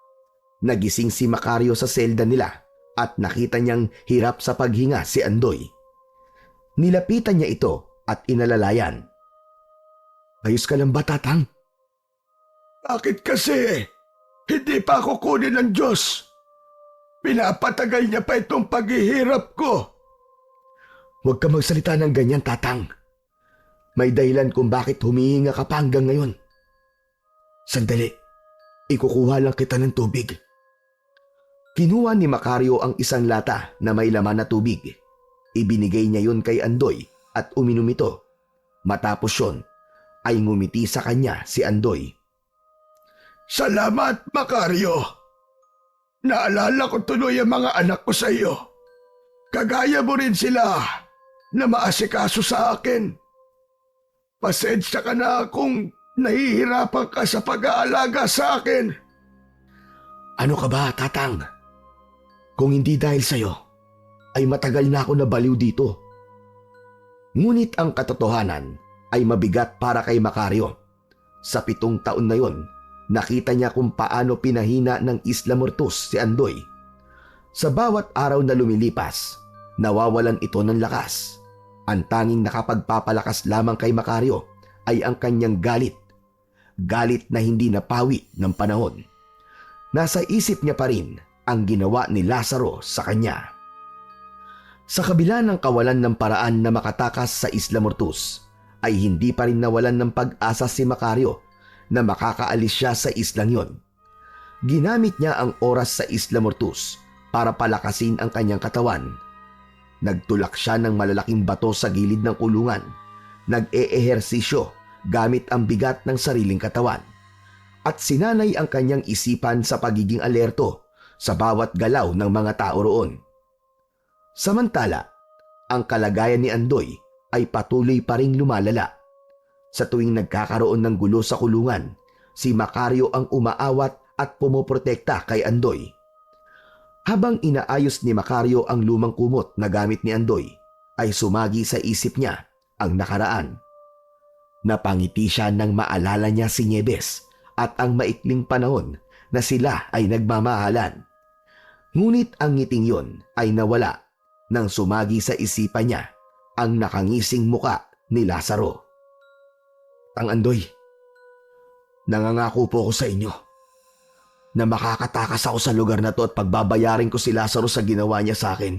nagising si Macario sa selda nila at nakita niyang hirap sa paghinga si Andoy. Nilapitan niya ito at inalalayan. "Ayos ka lang ba, Tatang?" Bakit kasi hindi pa ako kunin ng Diyos? Pinapatagal niya pa itong paghihirap ko. "Huwag ka magsalita ng ganyan, Tatang. May dahilan kung bakit humihinga ka pa hanggang ngayon. Sandali, ikukuha lang kita ng tubig." Kinuha ni Macario ang isang lata na may laman na tubig. Ibinigay niya yun kay Andoy at uminom ito. Matapos yun, ay ngumiti sa kanya si Andoy. Salamat, Macario. Naalala ko tuloy ang mga anak ko sa iyo. Kagaya mo rin sila na maasikaso sa akin. Pasensya ka na kung nahihirapan ka sa pag-aalaga sa akin. "Ano ka ba, Tatang? Kung hindi dahil sa'yo, ay matagal na ako nabaliw dito." Ngunit ang katotohanan ay mabigat para kay Macario. Sa 7 taon na yon, nakita niya kung paano pinahina ng Isla Mortus si Andoy. Sa bawat araw na lumilipas, nawawalan ito ng lakas. Ang tanging nakapagpapalakas lamang kay Macario ay ang kanyang galit. Galit na hindi napawi ng panahon. Nasa isip niya pa rin ang ginawa ni Lazaro sa kanya. Sa kabila ng kawalan ng paraan na makatakas sa Isla Mortus, ay hindi pa rin nawalan ng pag-asa si Macario na makakaalis siya sa islang yon. Ginamit niya ang oras sa Isla Mortus para palakasin ang kanyang katawan. Nagtulak siya ng malalaking bato sa gilid ng kulungan. Nag-eehersisyo gamit ang bigat ng sariling katawan. At sinanay ang kanyang isipan sa pagiging alerto sa bawat galaw ng mga tao roon. Samantala, ang kalagayan ni Andoy ay patuloy pa ring lumalala. Sa tuwing nagkakaroon ng gulo sa kulungan, si Macario ang umaawat at pumoprotekta kay Andoy. Habang inaayos ni Macario ang lumang kumot na gamit ni Andoy, ay sumagi sa isip niya ang nakaraan. Napangiti siya nang maalala niya si Nieves at ang maikling panahon na sila ay nagmamahalan. Ngunit ang ngiting yon ay nawala nang sumagi sa isipan niya ang nakangising muka ni Lazaro. "Tang Andoy, nangangako po ako sa inyo na makakatakas ako sa lugar na to at pagbabayarin ko si Lazaro sa ginawa niya sa akin.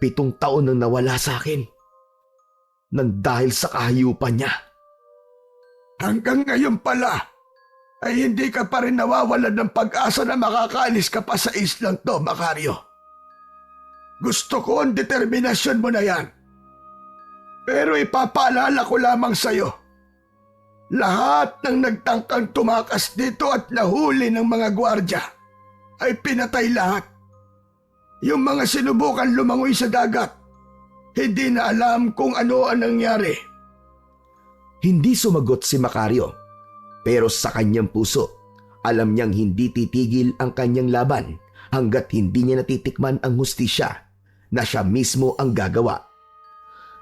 7 taon nang nawala sa akin nang dahil sa kahayupan niya." Hanggang ngayon pala, ay hindi ka pa rin nawawalan ng pag-asa na makakaalis ka pa sa islang to, Macario. Gusto ko ang determinasyon mo na yan. Pero ipapaalala ko lamang sa'yo, lahat ng nagtangkang tumakas dito at nahuli ng mga gwardya ay pinatay lahat. Yung mga sinubukan lumangoy sa dagat, hindi na alam kung ano ang nangyari. Hindi sumagot si Macario. Pero sa kanyang puso, alam niyang hindi titigil ang kanyang laban hanggat hindi niya natitikman ang hustisya na siya mismo ang gagawa.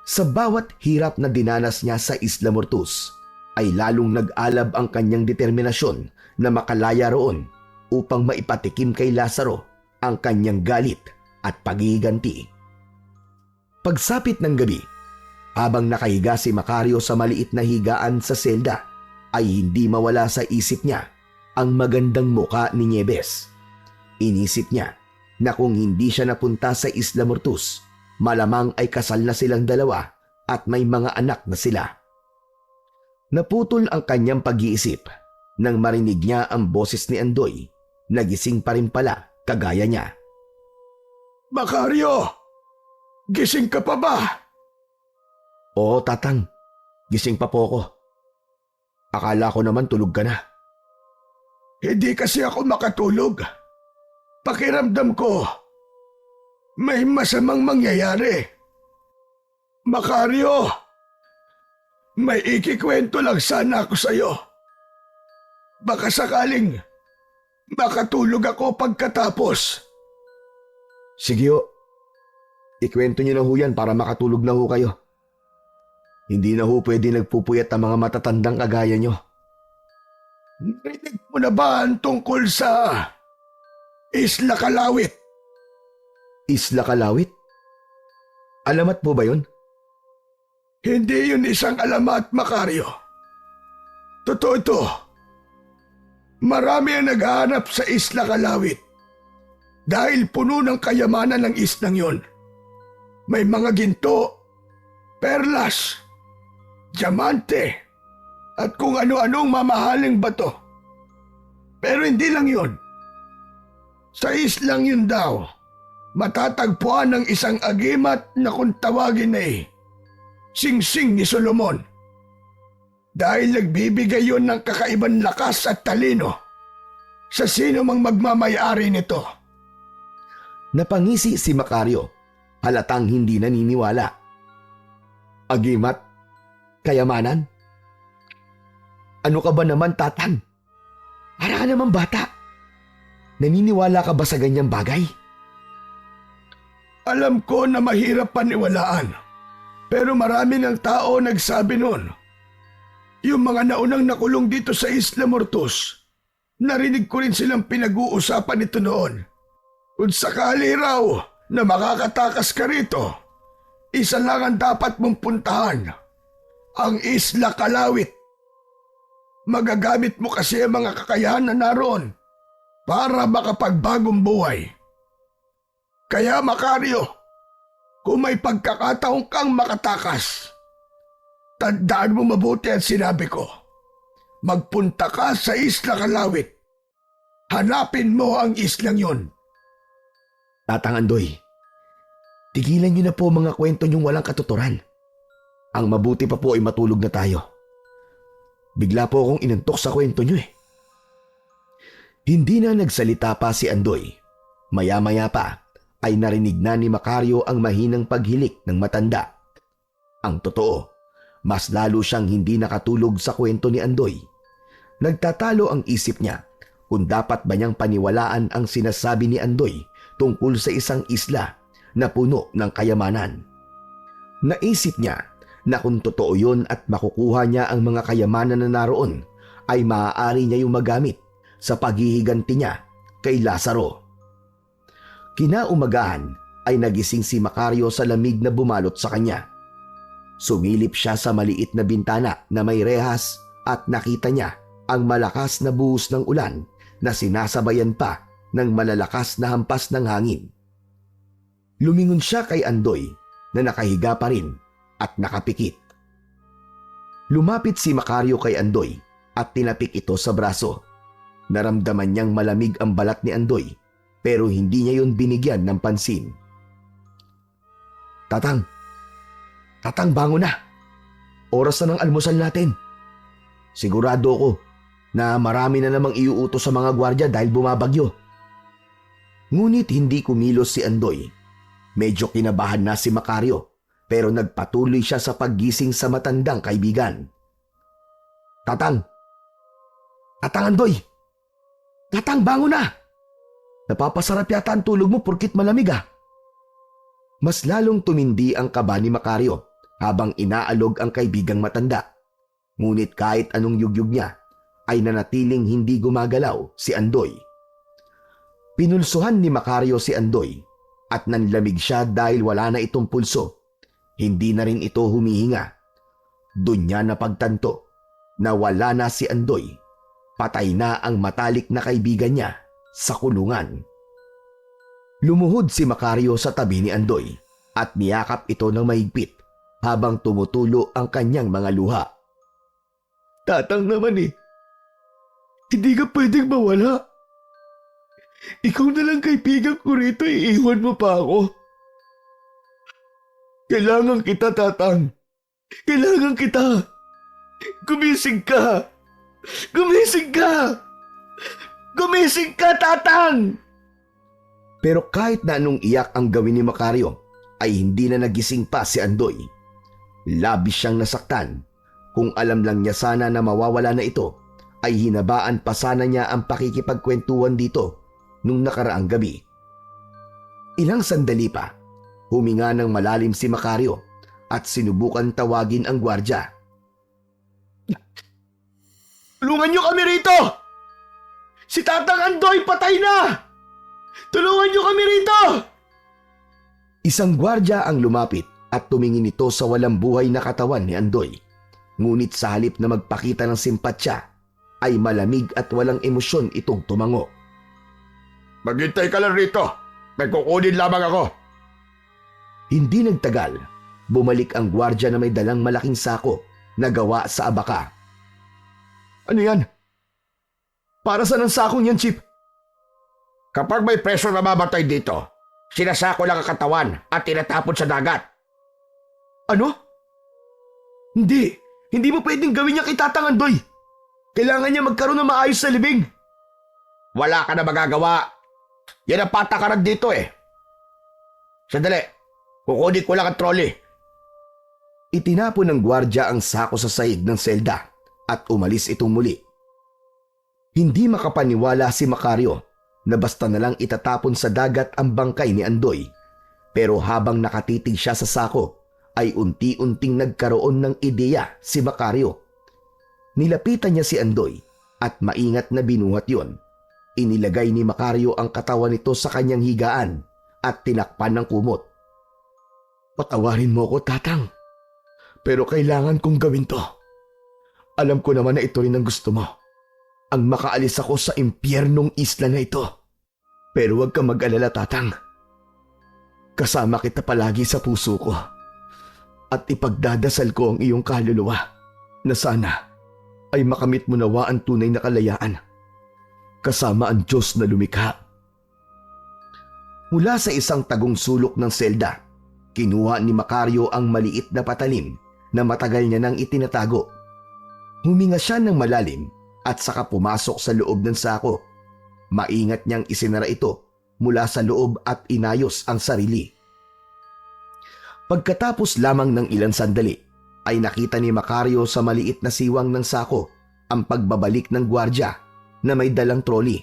Sa bawat hirap na dinanas niya sa Isla Mortus, ay lalong nag-alab ang kanyang determinasyon na makalaya roon upang maipatikim kay Lazaro ang kanyang galit at paghihiganti. Pagsapit ng gabi, habang nakahiga si Macario sa maliit na higaan sa selda, ay hindi mawala sa isip niya ang magandang muka ni Nieves. Inisip niya na kung hindi siya napunta sa Isla Mortus, malamang ay kasal na silang dalawa at may mga anak na sila. Naputol ang kanyang pag-iisip nang marinig niya ang boses ni Andoy. Nagising pa rin pala kagaya niya. Macario! Gising ka pa ba? "Oo, Tatang. Gising pa po ako. Akala ko naman tulog ka na. Hindi kasi ako makatulog. Pakiramdam ko, may masamang mangyayari. Macario, may ikikwento lang sana ako sa'yo. Baka sakaling makatulog ako pagkatapos. Sige ho. Ikwento niyo na ho yan para makatulog na ho kayo. Hindi na ho pwede nagpupuyat ang mga matatandang kagaya nyo. Narinig mo na ba ang tungkol sa Isla Kalawit? Isla Kalawit? Alamat po ba yun? Hindi yun isang alamat, Macario. Totoo ito. Marami ang naghahanap sa Isla Kalawit dahil puno ng kayamanan ng islang yun. May mga ginto, perlas, diamante, at kung ano-anong mamahaling bato. Pero hindi lang yun. Sa islang yun daw, matatagpuan ng isang agimat na kung tawagin ay Singsing ni Solomon. Dahil nagbibigay yun ng kakaibang lakas at talino sa sino mang magmamayari nito. Napangisi si Macario, halatang hindi naniniwala. Agimat? Kayamanan? Ano ka ba naman, Tatang? Para ka naman bata. Naniniwala ka ba sa ganyang bagay? Alam ko na mahirap paniwalaan, pero marami ng tao nagsabi noon. Yung mga naunang nakulong dito sa Isla Mortos, narinig ko rin silang pinag-uusapan ito noon. Kung sakali raw na makakatakas ka rito, isa lang ang dapat mong puntahan, ang Isla Kalawit. Magagamit mo kasi ang mga kakayahan na naroon para makapagbagong buhay. Kaya Macario, kung may pagkakataon kang makatakas, tandaan mo mabuti ang sinabi ko. Magpunta ka sa Isla Kalawit. Hanapin mo ang islang yun. Tatang Andoy, tigilan niyo na po mga kwento niyong walang katuturan. Ang mabuti pa po ay matulog na tayo. Bigla po akong inantok sa kwento niyo eh. Hindi na nagsalita pa si Andoy. Maya-maya pa ay narinig na ni Macario ang mahinang paghilik ng matanda. Ang totoo, mas lalo siyang hindi nakatulog sa kwento ni Andoy. Nagtatalo ang isip niya kung dapat ba niyang paniwalaan ang sinasabi ni Andoy tungkol sa isang isla na puno ng kayamanan. Naisip niya na kung totoo yun at makukuha niya ang mga kayamanan na naroon, ay maaari niya yung magamit sa paghihiganti niya kay Lazaro. Kinaumagahan ay nagising si Macario sa lamig na bumalot sa kanya. Sumilip siya sa maliit na bintana na may rehas at nakita niya ang malakas na buhos ng ulan na sinasabayan pa ng malalakas na hampas ng hangin. Lumingon siya kay Andoy na nakahiga pa rin at nakapikit. Lumapit si Macario kay Andoy at tinapik ito sa braso. Naramdaman niyang malamig ang balat ni Andoy pero hindi niya yun binigyan ng pansin. Tatang, bangon na. Oras na ng almusal natin. Sigurado ko na marami na namang iuutos sa mga gwardya dahil bumabagyo. Ngunit hindi kumilos si Andoy. Medyo kinabahan na si Macario pero nagpatuloy siya sa paggising sa matandang kaibigan. Tatang Andoy! Tatang, bangon na! Napapasarap yata ang tulog mo porkit malamig ah. Mas lalong tumindi ang kaba ni Macario habang inaalog ang kaibigang matanda. Ngunit kahit anong yugyug niya, ay nanatiling hindi gumagalaw si Andoy. Pinulsuhan ni Macario si Andoy at nanlamig siya dahil wala na itong pulso. Hindi na rin ito humihinga. Doon niya napagtanto na wala na si Andoy. Patay na ang matalik na kaibigan niya sa kulungan. Lumuhod si Macario sa tabi ni Andoy at niyakap ito ng mahigpit habang tumutulo ang kanyang mga luha. Tatang naman eh. Hindi ka pwedeng mawala. Ikaw na lang kaibigan ko rito, iiwan mo pa ako. Kailangan kita, Tatang. Kailangan kita. Gumising ka! Gumising ka! Gumising ka, Tatang! Pero kahit na anong iyak ang gawin ni Macario, ay hindi na nagising pa si Andoy. Labis siyang nasaktan. Kung alam lang niya sana na mawawala na ito, ay hinabaan pa sana niya ang pakikipagkwentuhan dito nung nakaraang gabi. Ilang sandali pa, huminga ng malalim si Macario at sinubukan tawagin ang gwardya. Tulungan niyo kami rito! Si Tatang Andoy patay na! Tulungan niyo kami rito! Isang gwardya ang lumapit at tumingin ito sa walang buhay na katawan ni Andoy. Ngunit sa halip na magpakita ng simpatsya, ay malamig at walang emosyon itong tumango. Maghintay ka lang rito. May kukunin lamang ako. Hindi nagtagal, bumalik ang gwardya na may dalang malaking sako na gawa sa abaka. Ano yan? Para saan ang sakong yan, Chip? Kapag may preso na mamatay dito, sinasako lang ang katawan at tinatapon sa dagat. Ano? Hindi mo pwedeng gawin niya kay Tatang Andoy. Kailangan niya magkaroon ng maayos na libing. Wala ka na magagawa. Yan ang patakaran dito eh. Sandali, kukunin ko lang ang trolley. Itinapon ng gwardya ang sako sa sahig ng selda at umalis itong muli. Hindi makapaniwala si Macario na basta na lang itatapon sa dagat ang bangkay ni Andoy. Pero habang nakatitig siya sa sako, ay unti-unting nagkaroon ng ideya si Macario. Nilapitan niya si Andoy at maingat na binuhat yon. Inilagay ni Macario ang katawan nito sa kanyang higaan at tinakpan ng kumot. Patawarin mo ko, Tatang. Pero kailangan kong gawin to. Alam ko naman na ito rin ang gusto mo. Ang makaalis ako sa impyernong isla na ito. Pero huwag ka mag-alala, Tatang. Kasama kita palagi sa puso ko. At ipagdadasal ko ang iyong kaluluwa na sana ay makamit mo nawa ang tunay na kalayaan. Kasama ang Diyos na lumikha. Mula sa isang tagong sulok ng selda, kinuha ni Macario ang maliit na patalim na matagal niya nang itinatago. Huminga siya ng malalim at saka pumasok sa loob ng sako. Maingat niyang isinara ito mula sa loob at inayos ang sarili. Pagkatapos lamang ng ilang sandali, ay nakita ni Macario sa maliit na siwang ng sako ang pagbabalik ng gwardya na may dalang trolley.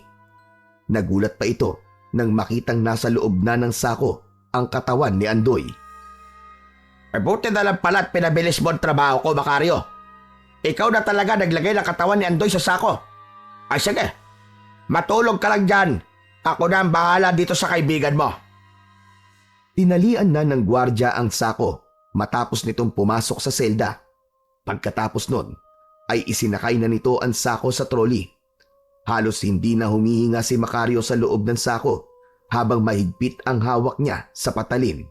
Nagulat pa ito nang makitang nasa loob na ng sako ang katawan ni Andoy. Buti na lang pala at pinabilis mo ang trabaho ko, Macario. Ikaw na talaga naglagay ng katawan ni Andoy sa sako. Ay sige, matulog ka lang dyan. Ako na ang bahala dito sa kaibigan mo. Tinalian na ng gwardya ang sako matapos nitong pumasok sa selda. Pagkatapos nun, ay isinakay na nito ang sako sa trolley. Halos hindi na humihinga si Macario sa loob ng sako habang mahigpit ang hawak niya sa patalim.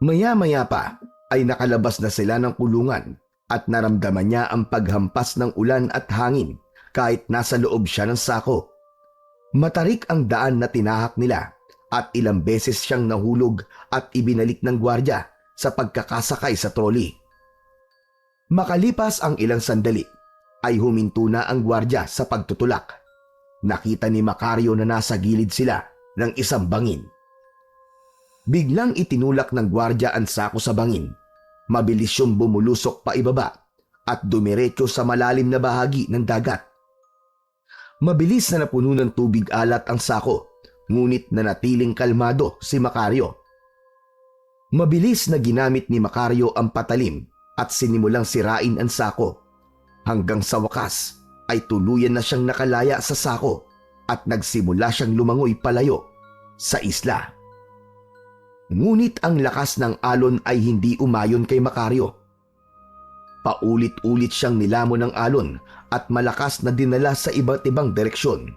Maya-maya pa ay nakalabas na sila ng kulungan at naramdaman niya ang paghampas ng ulan at hangin kahit nasa loob siya ng sako. Matarik ang daan na tinahak nila at ilang beses siyang nahulog at ibinalik ng gwardya sa pagkakasakay sa trolley. Makalipas ang ilang sandali, ay huminto na ang gwardya sa pagtutulak. Nakita ni Macario na nasa gilid sila ng isang bangin. Biglang itinulak ng gwardya ang sako sa bangin. Mabilis siyang bumulusok pa ibaba at dumiretso sa malalim na bahagi ng dagat. Mabilis na napuno ng tubig alat ang sako, ngunit nanatiling kalmado si Macario. Mabilis na ginamit ni Macario ang patalim at sinimulang sirain ang sako. Hanggang sa wakas ay tuluyan na siyang nakalaya sa sako at nagsimula siyang lumangoy palayo sa isla. Ngunit ang lakas ng alon ay hindi umayon kay Macario. Paulit-ulit siyang nilamon ng alon at malakas na dinala sa iba't ibang direksyon.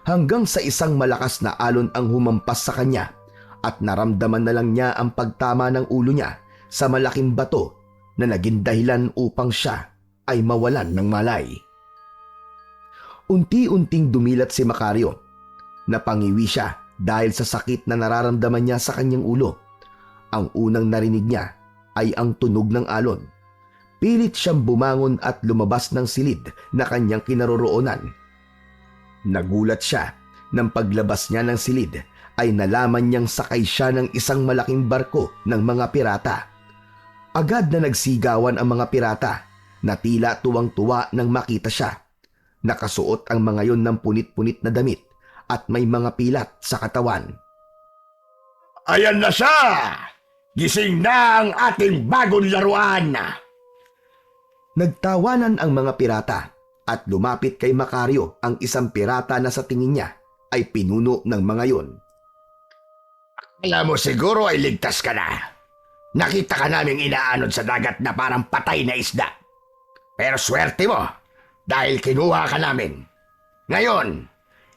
Hanggang sa isang malakas na alon ang humampas sa kanya at naramdaman na lang niya ang pagtama ng ulo niya sa malaking bato na naging dahilan upang siya ay mawalan ng malay. Unti-unting dumilat si Macario. Napangiwi siya dahil sa sakit na nararamdaman niya sa kanyang ulo. Ang unang narinig niya ay ang tunog ng alon. Pilit siyang bumangon at lumabas ng silid na kanyang kinaroroonan. Nagulat siya nang paglabas niya ng silid ay nalaman niyang sakay siya ng isang malaking barko ng mga pirata. Agad na nagsigawan ang mga pirata na tila tuwang-tuwa nang makita siya. Nakasuot ang mga yon ng punit-punit na damit at may mga pilat sa katawan. Ayan na siya! Gising na ang ating bagong laruan! Nagtawanan ang mga pirata at lumapit kay Macario ang isang pirata na sa tingin niya ay pinuno ng mga yon. Alam mo siguro ay ligtas ka na. Nakita ka naming inaanod sa dagat na parang patay na isda. Pero swerte mo dahil kinuha ka namin. Ngayon,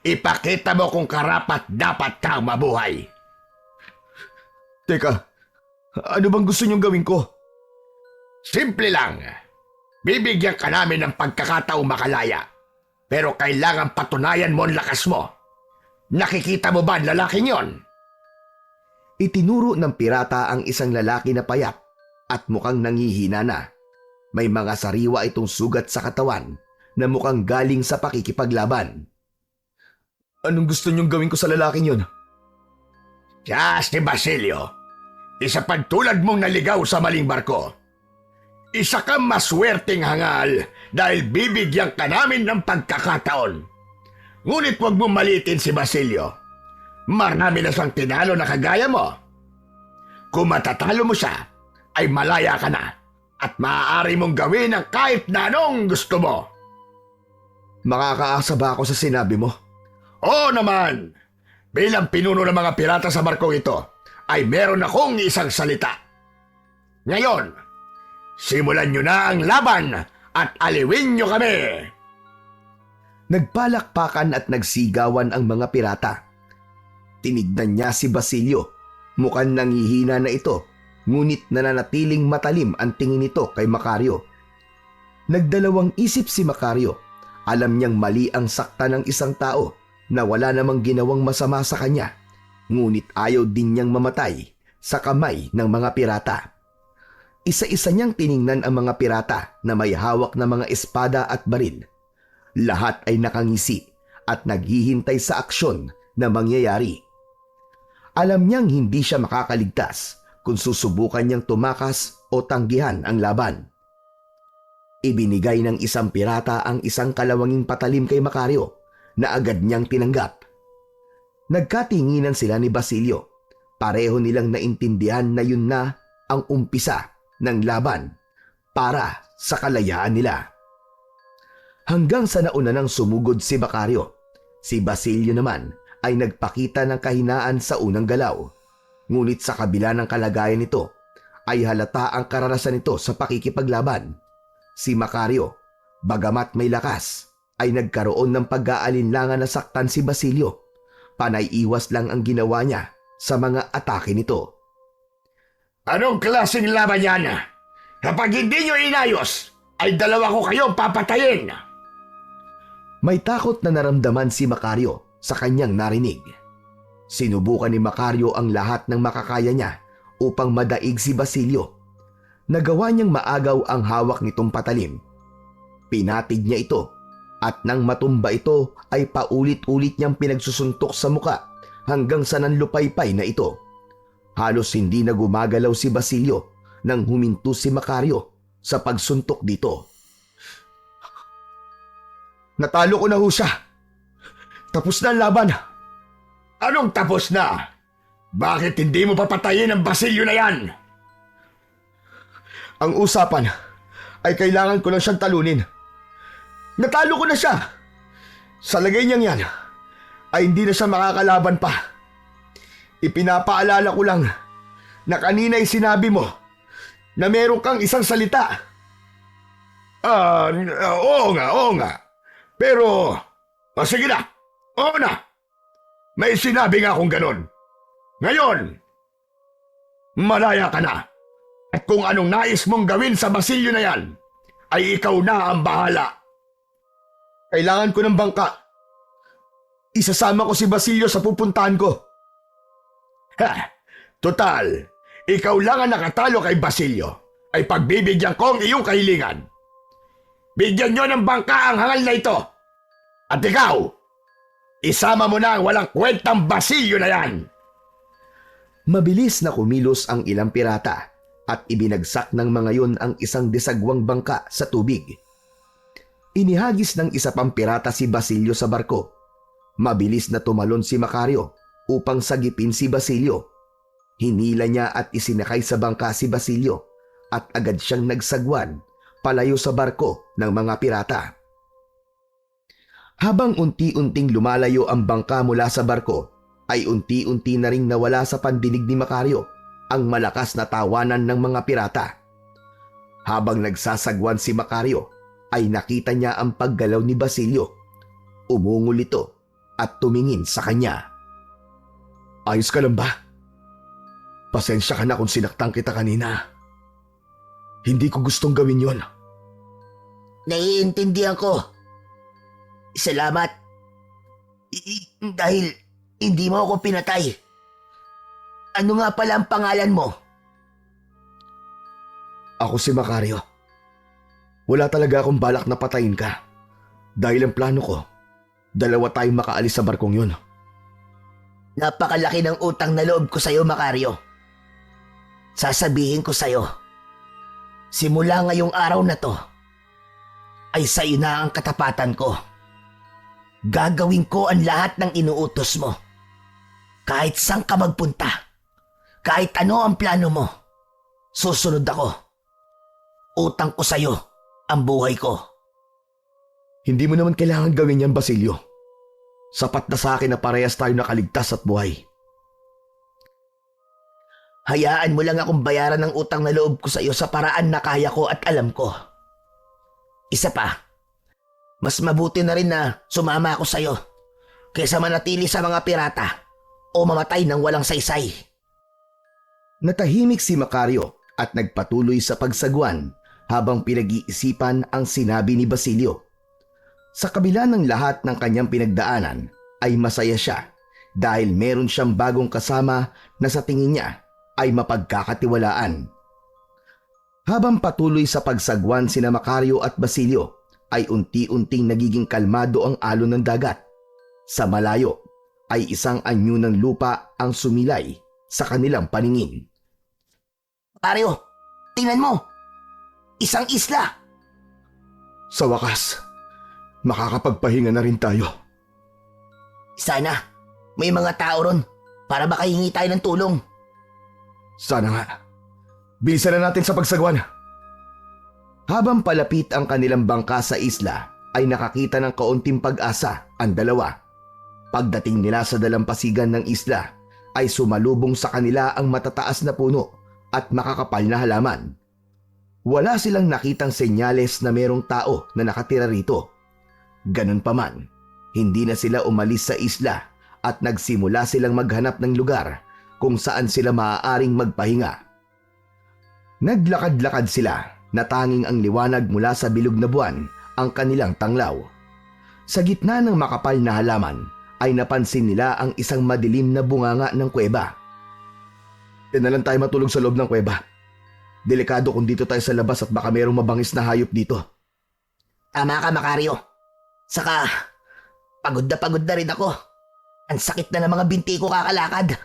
ipakita mo kung karapat dapat kang mabuhay. Teka, ano bang gusto niyong gawin ko? Simple lang. Bibigyan ka namin ng pagkakataong makalaya. Pero kailangan patunayan mo ang lakas mo. Nakikita mo ba ang lalaking yon? Itinuro ng pirata ang isang lalaki na payat at mukhang nangihina na. May mga sariwa itong sugat sa katawan na mukhang galing sa pakikipaglaban. Anong gusto niyong gawin ko sa lalaking yon? Siya si Basilio. Isa pagtulad mong naligaw sa maling barko. Isa kang maswerteng hangal dahil bibigyan ka namin ng pagkakataon. Ngunit huwag mong maliitin si Basilio. Marami na siyang tinalo na kagaya mo. Kung matatalo mo siya, ay malaya ka na at maaari mong gawin ang kahit na anong gusto mo. Makakaasa ba ako sa sinabi mo? Oo naman! Bilang pinuno ng mga pirata sa barkong ito, ay meron akong isang salita. Ngayon, simulan nyo na ang laban at aliwin nyo kami! Nagpalakpakan at nagsigawan ang mga pirata. Tinignan niya si Basilio. Mukhang nangihina na ito, ngunit nananatiling matalim ang tingin nito kay Macario. Nagdalawang isip si Macario. Alam niyang mali ang sakta ng isang tao na wala namang ginawang masama sa kanya, ngunit ayaw din niyang mamatay sa kamay ng mga pirata. Isa-isa niyang tiningnan ang mga pirata na may hawak na mga espada at baril. Lahat ay nakangisi at naghihintay sa aksyon na mangyayari. Alam niyang hindi siya makakaligtas kung susubukan niyang tumakas o tanggihan ang laban. Ibinigay ng isang pirata ang isang kalawanging patalim kay Macario na agad niyang tinanggap. Nagkatinginan sila ni Basilio. Pareho nilang naintindihan na yun na ang umpisa ng laban para sa kalayaan nila. Hanggang sa nauna nang sumugod si Macario, si Basilio naman ay nagpakita ng kahinaan sa unang galaw. Ngunit sa kabila ng kalagayan nito, ay halata ang karanasan nito sa pakikipaglaban. Si Macario, bagamat may lakas, ay nagkaroon ng pag-aalinlangan na saktan si Basilio. Panay iwas lang ang ginawa niya sa mga atake nito. Anong klaseng laban yan? Kapag hindi nyo inayos, ay dalawa ko kayong papatayin! May takot na naramdaman si Macario sa kanyang narinig. Sinubukan ni Macario ang lahat ng makakaya niya upang madaig si Basilio. Nagawa niyang maagaw ang hawak nitong patalim. Pinatig niya ito at nang matumba ito ay paulit-ulit niyang pinagsusuntok sa muka hanggang sa nanlupaypay na ito. Halos hindi na gumagalaw si Basilio nang huminto si Macario sa pagsuntok dito. Natalo ko na ho siya. Tapos na ang laban. Anong tapos na? Bakit hindi mo papatayin ang Basilio na yan? Ang usapan ay kailangan ko lang siyang talunin. Natalo ko na siya. Sa lagay niyang yan ay hindi na siya makakalaban pa. Ipinapaalala ko lang na kanina'y sinabi mo na meron kang isang salita. Oo nga. Pero, sige na. Oo na. May sinabi nga akong ganon. Ngayon, malaya ka na. At kung anong nais mong gawin sa Basilio na yan, ay ikaw na ang bahala. Kailangan ko ng bangka. Isasama ko si Basilio sa pupuntahan ko. Total, ikaw lang ang nakatalo kay Basilio. ay pagbibigyan ko ang iyong kahilingan. Bigyan nyo ng bangka ang hangal na ito. At ikaw, isama mo na ang walang kwentang Basilio na yan. Mabilis na kumilos ang ilang pirata at ibinagsak ng mga yun ang isang desagwang bangka sa tubig. Inihagis ng isa pang pirata si Basilio sa barko. Mabilis na tumalon si Macario upang sagipin si Basilio. Hinila niya at isinakay sa bangka si Basilio at agad siyang nagsagwan palayo sa barko ng mga pirata. Habang unti-unting lumalayo ang bangka mula sa barko, ay unti-unti na ring nawala sa pandinig ni Macario ang malakas na tawanan ng mga pirata. Habang nagsasagwan si Macario, ay nakita niya ang paggalaw ni Basilio. Umungol ito at tumingin sa kanya. Ayos ka lang ba? Pasensya ka na kung sinaktan kita kanina. Hindi ko gustong gawin yon. Naiintindihan ko. Salamat. Dahil hindi mo ako pinatay. Ano nga pala ang pangalan mo? Ako si Macario. Wala talaga akong balak na patayin ka. Dahil ang plano ko, dalawa tayong makaalis sa barkong yun. Napakalaki ng utang na loob ko sa'yo, Macario. Sasabihin ko sa'yo, simula ngayong araw na to, ay sa'yo na ang katapatan ko. Gagawin ko ang lahat ng inuutos mo. Kahit saan ka magpunta, kahit ano ang plano mo, susunod ako. Utang ko sa'yo ang buhay ko. Hindi mo naman kailangan gawin yan, Basilio. Sapat na sa akin na parehas tayo nakaligtas at buhay. Hayaan mo lang akong bayaran ng utang na loob ko sa iyo sa paraan na kaya ko at alam ko. Isa pa, mas mabuti na rin na sumama ako sa iyo kaysa manatili sa mga pirata o mamatay ng walang saysay. Natahimik si Macario at nagpatuloy sa pagsagwan habang pinag-iisipan ang sinabi ni Basilio. Sa kabila ng lahat ng kanyang pinagdaanan ay masaya siya dahil meron siyang bagong kasama na sa tingin niya ay mapagkakatiwalaan. Habang patuloy sa pagsagwan sina Macario at Basilio ay unti-unting nagiging kalmado ang alon ng dagat. Sa malayo ay isang anyo ng lupa ang sumilay sa kanilang paningin. Macario, tingnan mo! Isang isla! Sa wakas, makakapagpahinga na rin tayo. Sana may mga tao ron para makahingi tayo ng tulong. Sana nga. Bilisan na natin sa pagsagwan. Habang palapit ang kanilang bangka sa isla, ay nakakita ng kaunting pag-asa ang dalawa. Pagdating nila sa dalampasigan ng isla, ay sumalubong sa kanila ang matataas na puno at makakapal na halaman. Wala silang nakitang senyales na merong tao na nakatira rito. Ganun pa man, hindi na sila umalis sa isla at nagsimula silang maghanap ng lugar kung saan sila maaaring magpahinga. Naglakad-lakad sila na tanging ang liwanag mula sa bilog na buwan ang kanilang tanglaw. Sa gitna ng makapal na halaman ay napansin nila ang isang madilim na bunganga ng kuweba. Diyan na lang tayo matulog sa loob ng kuweba. Delikado kung dito tayo sa labas at baka merong mabangis na hayop dito. Tama ka, Macario. Saka, pagod na rin ako. Ang sakit na ng mga binti ko kakalakad.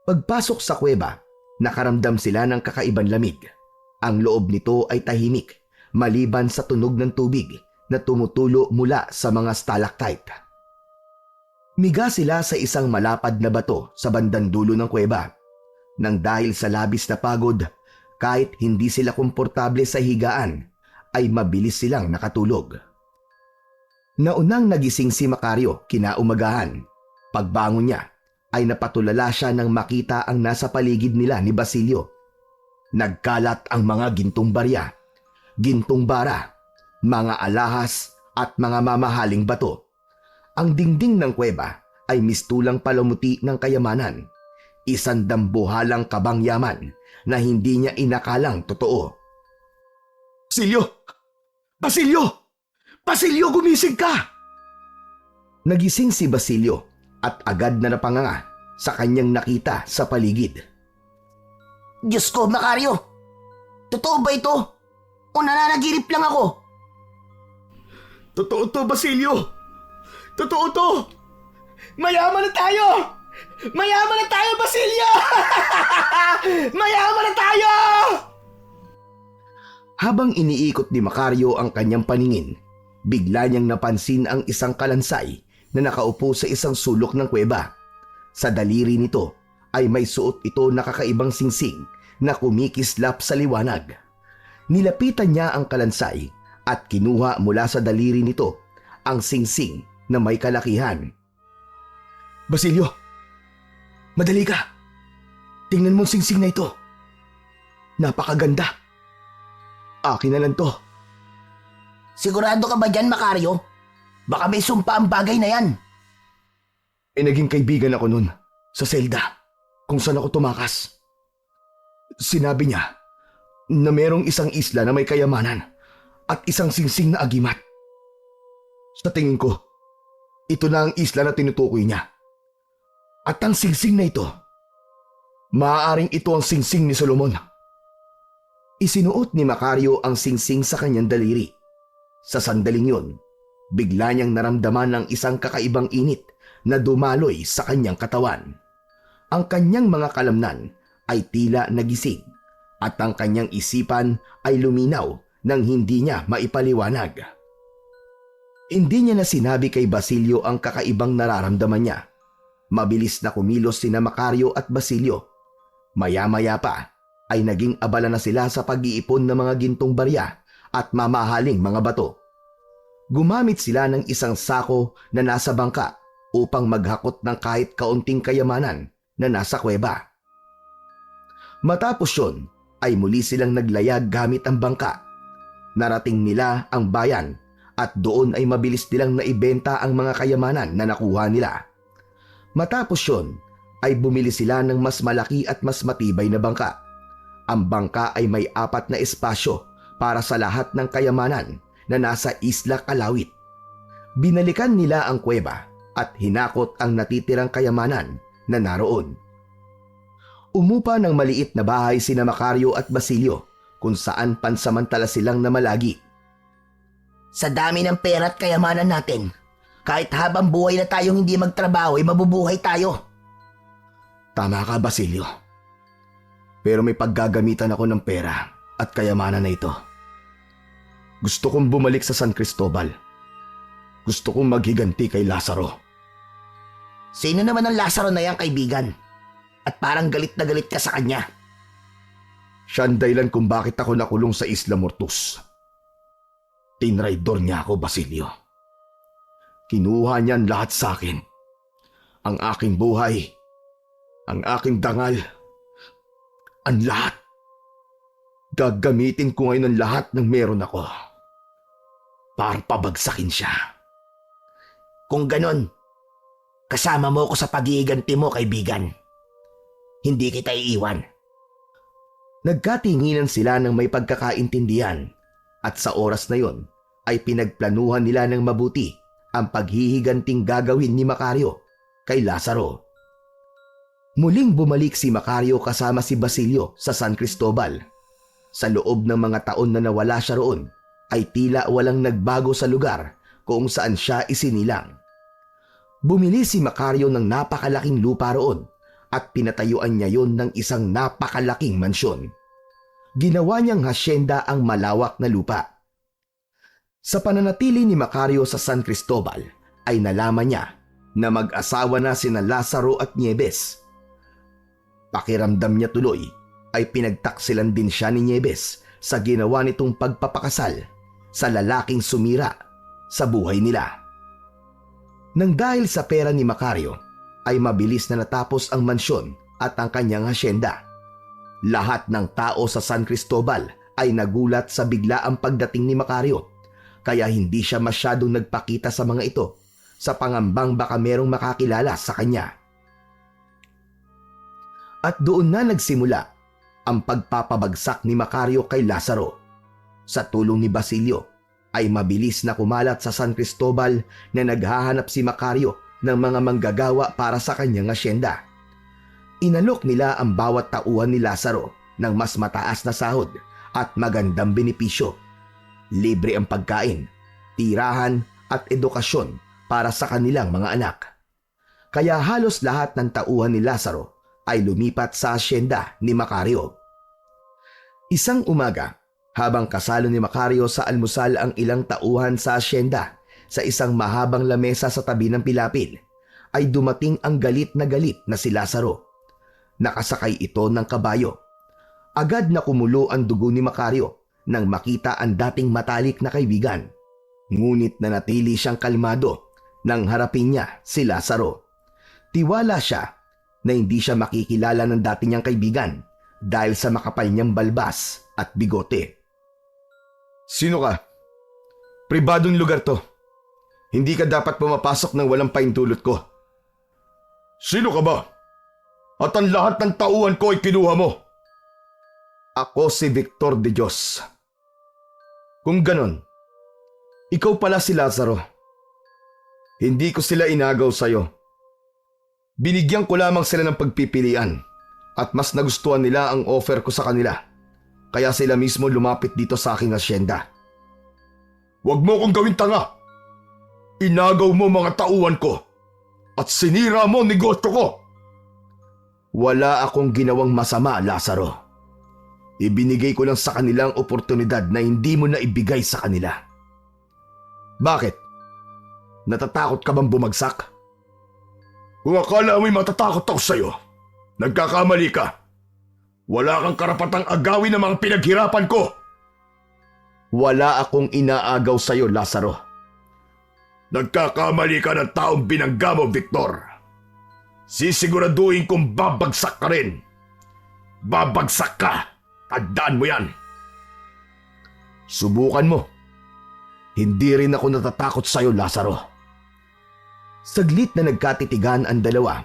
Pagpasok sa kuweba, nakaramdam sila ng kakaibang lamig. Ang loob nito ay tahimik, maliban sa tunog ng tubig na tumutulo mula sa mga stalactite. Miga sila sa isang malapad na bato sa bandang dulo ng kuweba. Nang dahil sa labis na pagod, kahit hindi sila komportable sa higaan, ay mabilis silang nakatulog. Naunang nagising si Macario kinaumagahan. Pagbangon niya, ay napatulala siya nang makita ang nasa paligid nila ni Basilio. Nagkalat ang mga gintong barya, gintong bara, mga alahas at mga mamahaling bato. Ang dingding ng kuweba ay mistulang palamuti ng kayamanan, isang dambuhalang kabangyaman na hindi niya inakalang totoo. Basilio! Basilio! Basilio, gumising ka! Nagising si Basilio at agad na napanganga sa kanyang nakita sa paligid. Diyos ko, Macario! Totoo ba ito? O nananaginip lang ako? Totoo to, Basilio! Totoo to! Mayaman na tayo! Mayaman na tayo, Basilio! Mayaman na tayo! Habang iniikot ni Macario ang kanyang paningin, bigla niyang napansin ang isang kalansay na nakaupo sa isang sulok ng kuweba. Sa daliri nito ay may suot ito na kakaibang singsing na kumikislap sa liwanag. Nilapitan niya ang kalansay at kinuha mula sa daliri nito ang singsing na may kalakihan. Basilio, madali ka. Tingnan mo ang singsing na ito. Napakaganda. Akin na lang to. Sigurado ka ba dyan, Macario? Baka may sumpa ang bagay na yan. Naging kaibigan ako nun sa selda kung saan ako tumakas. Sinabi niya na merong isang isla na may kayamanan at isang singsing na agimat. Sa tingin ko, ito na ang isla na tinutukoy niya. At ang singsing na ito, maaaring ito ang singsing ni Solomon. Isinuot ni Macario ang singsing sa kanyang daliri. Sa sandaling yun, bigla niyang naramdaman ng isang kakaibang init na dumaloy sa kanyang katawan. Ang kanyang mga kalamnan ay tila nagising at ang kanyang isipan ay luminaw nang hindi niya maipaliwanag. Hindi niya na sinabi kay Basilio ang kakaibang nararamdaman niya. Mabilis na kumilos sina Macario at Basilio. Maya-maya pa ay naging abala na sila sa pag-iipon ng mga gintong barya at mamahaling mga bato. Gumamit sila ng isang sako na nasa bangka upang maghakot ng kahit kaunting kayamanan na nasa kuweba. Matapos yun ay muli silang naglayag gamit ang bangka. Narating nila ang bayan at doon ay mabilis nilang naibenta ang mga kayamanan na nakuha nila. Matapos yun ay bumili sila ng mas malaki at mas matibay na bangka. Ang bangka ay may 4 na espasyo para sa lahat ng kayamanan na nasa Isla Kalawit. Binalikan nila ang kuweba at hinakot ang natitirang kayamanan na naroon. Umupa ng maliit na bahay sina Macario at Basilio kung saan pansamantala silang namalagi. Sa dami ng pera at kayamanan natin, kahit habang buhay na tayong hindi magtrabaho ay mabubuhay tayo. Tama ka, Basilio. Pero may paggagamitan ako ng pera at kayamanan na ito. Gusto kong bumalik sa San Cristobal. Gusto kong maghiganti kay Lazaro. Sino naman ang Lazaro na yan, kaibigan? At parang galit na galit ka sa kanya. Siya ang dahilan kung bakit ako nakulong sa Isla Mortus. Tinraidor niya ako, Basilio. Kinuha niya ang lahat sa akin. Ang aking buhay, ang aking dangal, ang lahat. Gagamitin ko ngayon ang lahat ng meron ako para pabagsakin siya. Kung ganon, kasama mo ko sa pag-iiganti mo, kaibigan. Hindi kita iiwan. Nagkatinginan sila ng may pagkakaintindihan at sa oras na yon ay pinagplanuhan nila ng mabuti ang paghihiganting gagawin ni Macario kay Lazaro. Muling bumalik si Macario kasama si Basilio sa San Cristobal. Sa loob ng mga taon na nawala siya roon, ay tila walang nagbago sa lugar kung saan siya isinilang. Bumili si Macario ng napakalaking lupa roon at pinatayuan niya yon ng isang napakalaking mansyon. Ginawa niyang hasyenda ang malawak na lupa. Sa pananatili ni Macario sa San Cristobal ay nalaman niya na mag-asawa na sina Lazaro at Nieves. Pakiramdam niya tuloy ay pinagtaksilan din siya ni Nieves sa ginawa nitong pagpapakasal sa lalaking sumira sa buhay nila. Nang dahil sa pera ni Macario ay mabilis na natapos ang mansyon at ang kanyang hasyenda. Lahat ng tao sa San Cristobal ay nagulat sa biglaang pagdating ni Macario kaya hindi siya masyadong nagpakita sa mga ito sa pangambang baka merong makakilala sa kanya. At doon na nagsimula ang pagpapabagsak ni Macario kay Lazaro. Sa tulong ni Basilio ay mabilis na kumalat sa San Cristobal na naghahanap si Macario ng mga manggagawa para sa kanyang asyenda. Inalok nila ang bawat tauhan ni Lazaro ng mas mataas na sahod at magandang benepisyo. Libre ang pagkain, tirahan at edukasyon para sa kanilang mga anak. Kaya halos lahat ng tauhan ni Lazaro ay lumipat sa asyenda ni Macario. Isang umaga, habang kasalo ni Macario sa almusal ang ilang tauhan sa asyenda sa isang mahabang lamesa sa tabi ng pilapil, ay dumating ang galit na si Lazaro. Nakasakay ito ng kabayo. Agad na kumulo ang dugo ni Macario nang makita ang dating matalik na kaibigan. Ngunit nanatili siyang kalmado nang harapin niya si Lazaro. Tiwala siya na hindi siya makikilala ng dati niyang kaibigan dahil sa makapal niyang balbas at bigote. Sino ka? Pribadong lugar to. Hindi ka dapat pumapasok ng walang paintulot ko. Sino ka ba? At ang lahat ng tauhan ko ay kinuha mo. Ako si Victor de Dios. Kung ganon, ikaw pala si Lazaro. Hindi ko sila inagaw sa'yo. Binigyan ko lamang sila ng pagpipilian at mas nagustuhan nila ang offer ko sa kanila. Kaya sila mismo lumapit dito sa aking asyenda. Huwag mo kong gawin tanga. Inagaw mo mga tauhan ko at sinira mo ang negosyo ko. Wala akong ginawang masama, Lazaro. Ibinigay ko lang sa kanilang oportunidad na hindi mo na ibigay sa kanila. Bakit? Natatakot ka bang bumagsak? Kung akala mo'y matatakot ako sa'yo, nagkakamali ka. Wala kang karapatang agawin ang mga pinaghirapan ko. Wala akong inaagaw sa'yo, Lazaro. Nagkakamali ka ng taong binangga mo, Victor. Sisiguraduhin kong babagsak ka rin. Babagsak ka. Tandaan mo yan. Subukan mo. Hindi rin ako natatakot sa'yo, Lazaro. Saglit na nagkatitigan ang dalawa.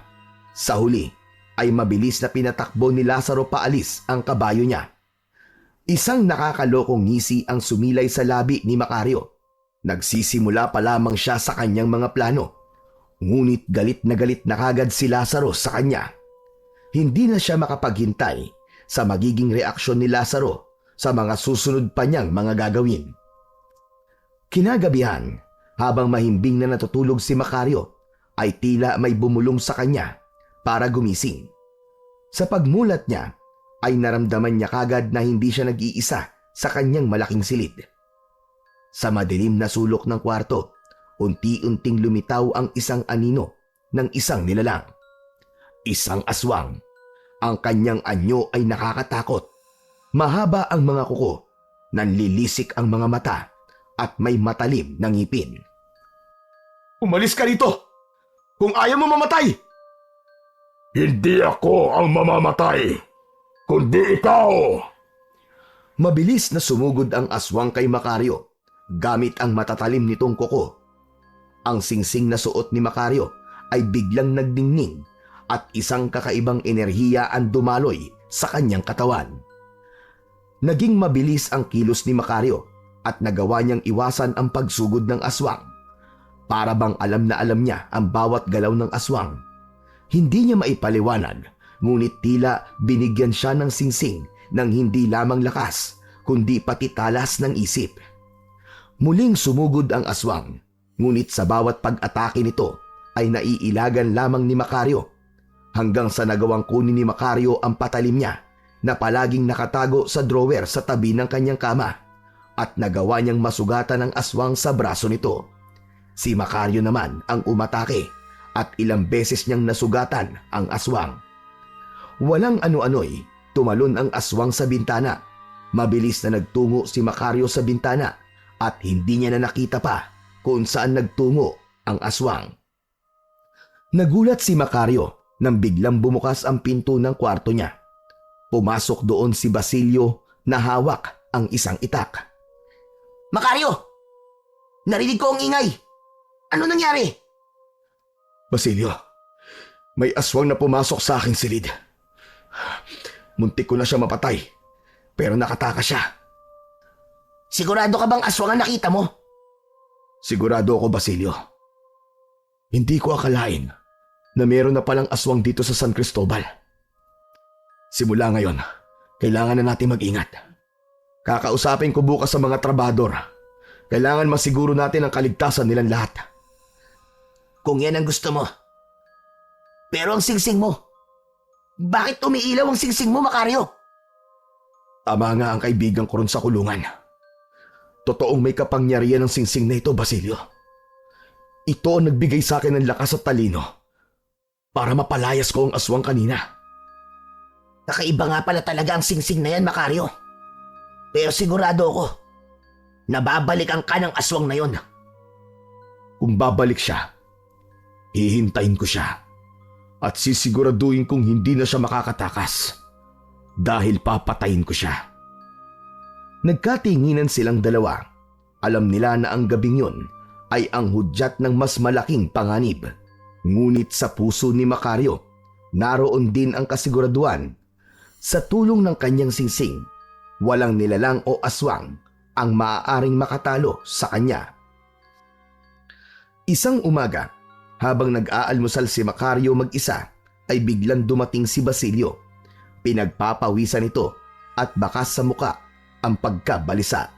Sa huli ay mabilis na pinatakbo ni Lazaro paalis ang kabayo niya. Isang nakakalokong ngisi ang sumilay sa labi ni Macario. Nagsisimula pa lamang siya sa kanyang mga plano. Ngunit galit na kagad si Lazaro sa kanya. Hindi na siya makapaghintay sa magiging reaksyon ni Lazaro sa mga susunod pa niyang mga gagawin. Kinagabihan, habang mahimbing na natutulog si Macario, ay tila may bumulong sa kanya para gumising. Sa pagmulat niya, ay naramdaman niya kagad na hindi siya nag-iisa sa kanyang malaking silid. Sa madilim na sulok ng kwarto, unti-unting lumitaw ang isang anino ng isang nilalang. Isang aswang. Ang kanyang anyo ay nakakatakot. Mahaba ang mga kuko, nanlilisik ang mga mata, at may matalim na ngipin. Umalis ka rito! Kung ayaw mo mamatay! Hindi ako ang mamamatay, kundi ikaw! Mabilis na sumugod ang aswang kay Macario, gamit ang matatalim nitong kuko. Ang singsing na suot ni Macario ay biglang nagdingning at isang kakaibang enerhiya ang dumaloy sa kanyang katawan. Naging mabilis ang kilos ni Macario at nagawa niyang iwasan ang pagsugod ng aswang. Para bang alam na alam niya ang bawat galaw ng aswang. Hindi niya maipaliwanag, ngunit tila binigyan siya ng singsing ng hindi lamang lakas, kundi pati talas ng isip. Muling sumugod ang aswang, ngunit sa bawat pag-atake nito ay naiilagan lamang ni Macario, hanggang sa nagawang kunin ni Macario ang patalim niya na palaging nakatago sa drawer sa tabi ng kanyang kama, at nagawa niyang masugatan ang aswang sa braso nito. Si Macario naman ang umatake at ilang beses niyang nasugatan ang aswang. Walang ano-ano'y tumalon ang aswang sa bintana. Mabilis na nagtungo si Macario sa bintana at hindi niya na nakita pa kung saan nagtungo ang aswang. Nagulat si Macario nang biglang bumukas ang pinto ng kwarto niya. Pumasok doon si Basilio na hawak ang isang itak. Macario! Narinig ko ang ingay! Ano nangyari? Basilio, may aswang na pumasok sa aking silid. Muntik ko na siya mapatay, pero nakatakas siya. Sigurado ka bang aswang ang nakita mo? Sigurado ako, Basilio. Hindi ko akalain na meron na palang aswang dito sa San Cristobal. Simula ngayon, Kailangan na natin mag-ingat. Kakausapin ko bukas sa mga trabahador. Kailangan masiguro natin ang kaligtasan nilang lahat. Kung yan ang gusto mo. Pero ang singsing mo, bakit umiilaw ang singsing mo, Macario? Tama nga ang kaibigan ko ron sa kulungan. Totoong may kapangyarihan ng singsing na ito, Basilio. Ito ang nagbigay sa akin ng lakas at talino para mapalayas ko ang aswang kanina. Kakaiba nga pala talaga ang singsing na yan, Macario. Pero sigurado ako, nababalikan ka ng aswang na yon. Kung babalik siya, hihintayin ko siya at sisiguraduhin kong hindi na siya makakatakas dahil papatayin ko siya. Nagkatinginan silang dalawa. Alam nila na ang gabing yun ay ang hudyat ng mas malaking panganib. Ngunit sa puso ni Macario, naroon din ang kasiguraduhan. Sa tulong ng kanyang singsing, walang nilalang o aswang ang maaaring makatalo sa kanya. Isang umaga, habang nag-aalmusal si Macario mag-isa, ay biglang dumating si Basilio. Pinagpapawisan ito at bakas sa muka ang pagkabalisa.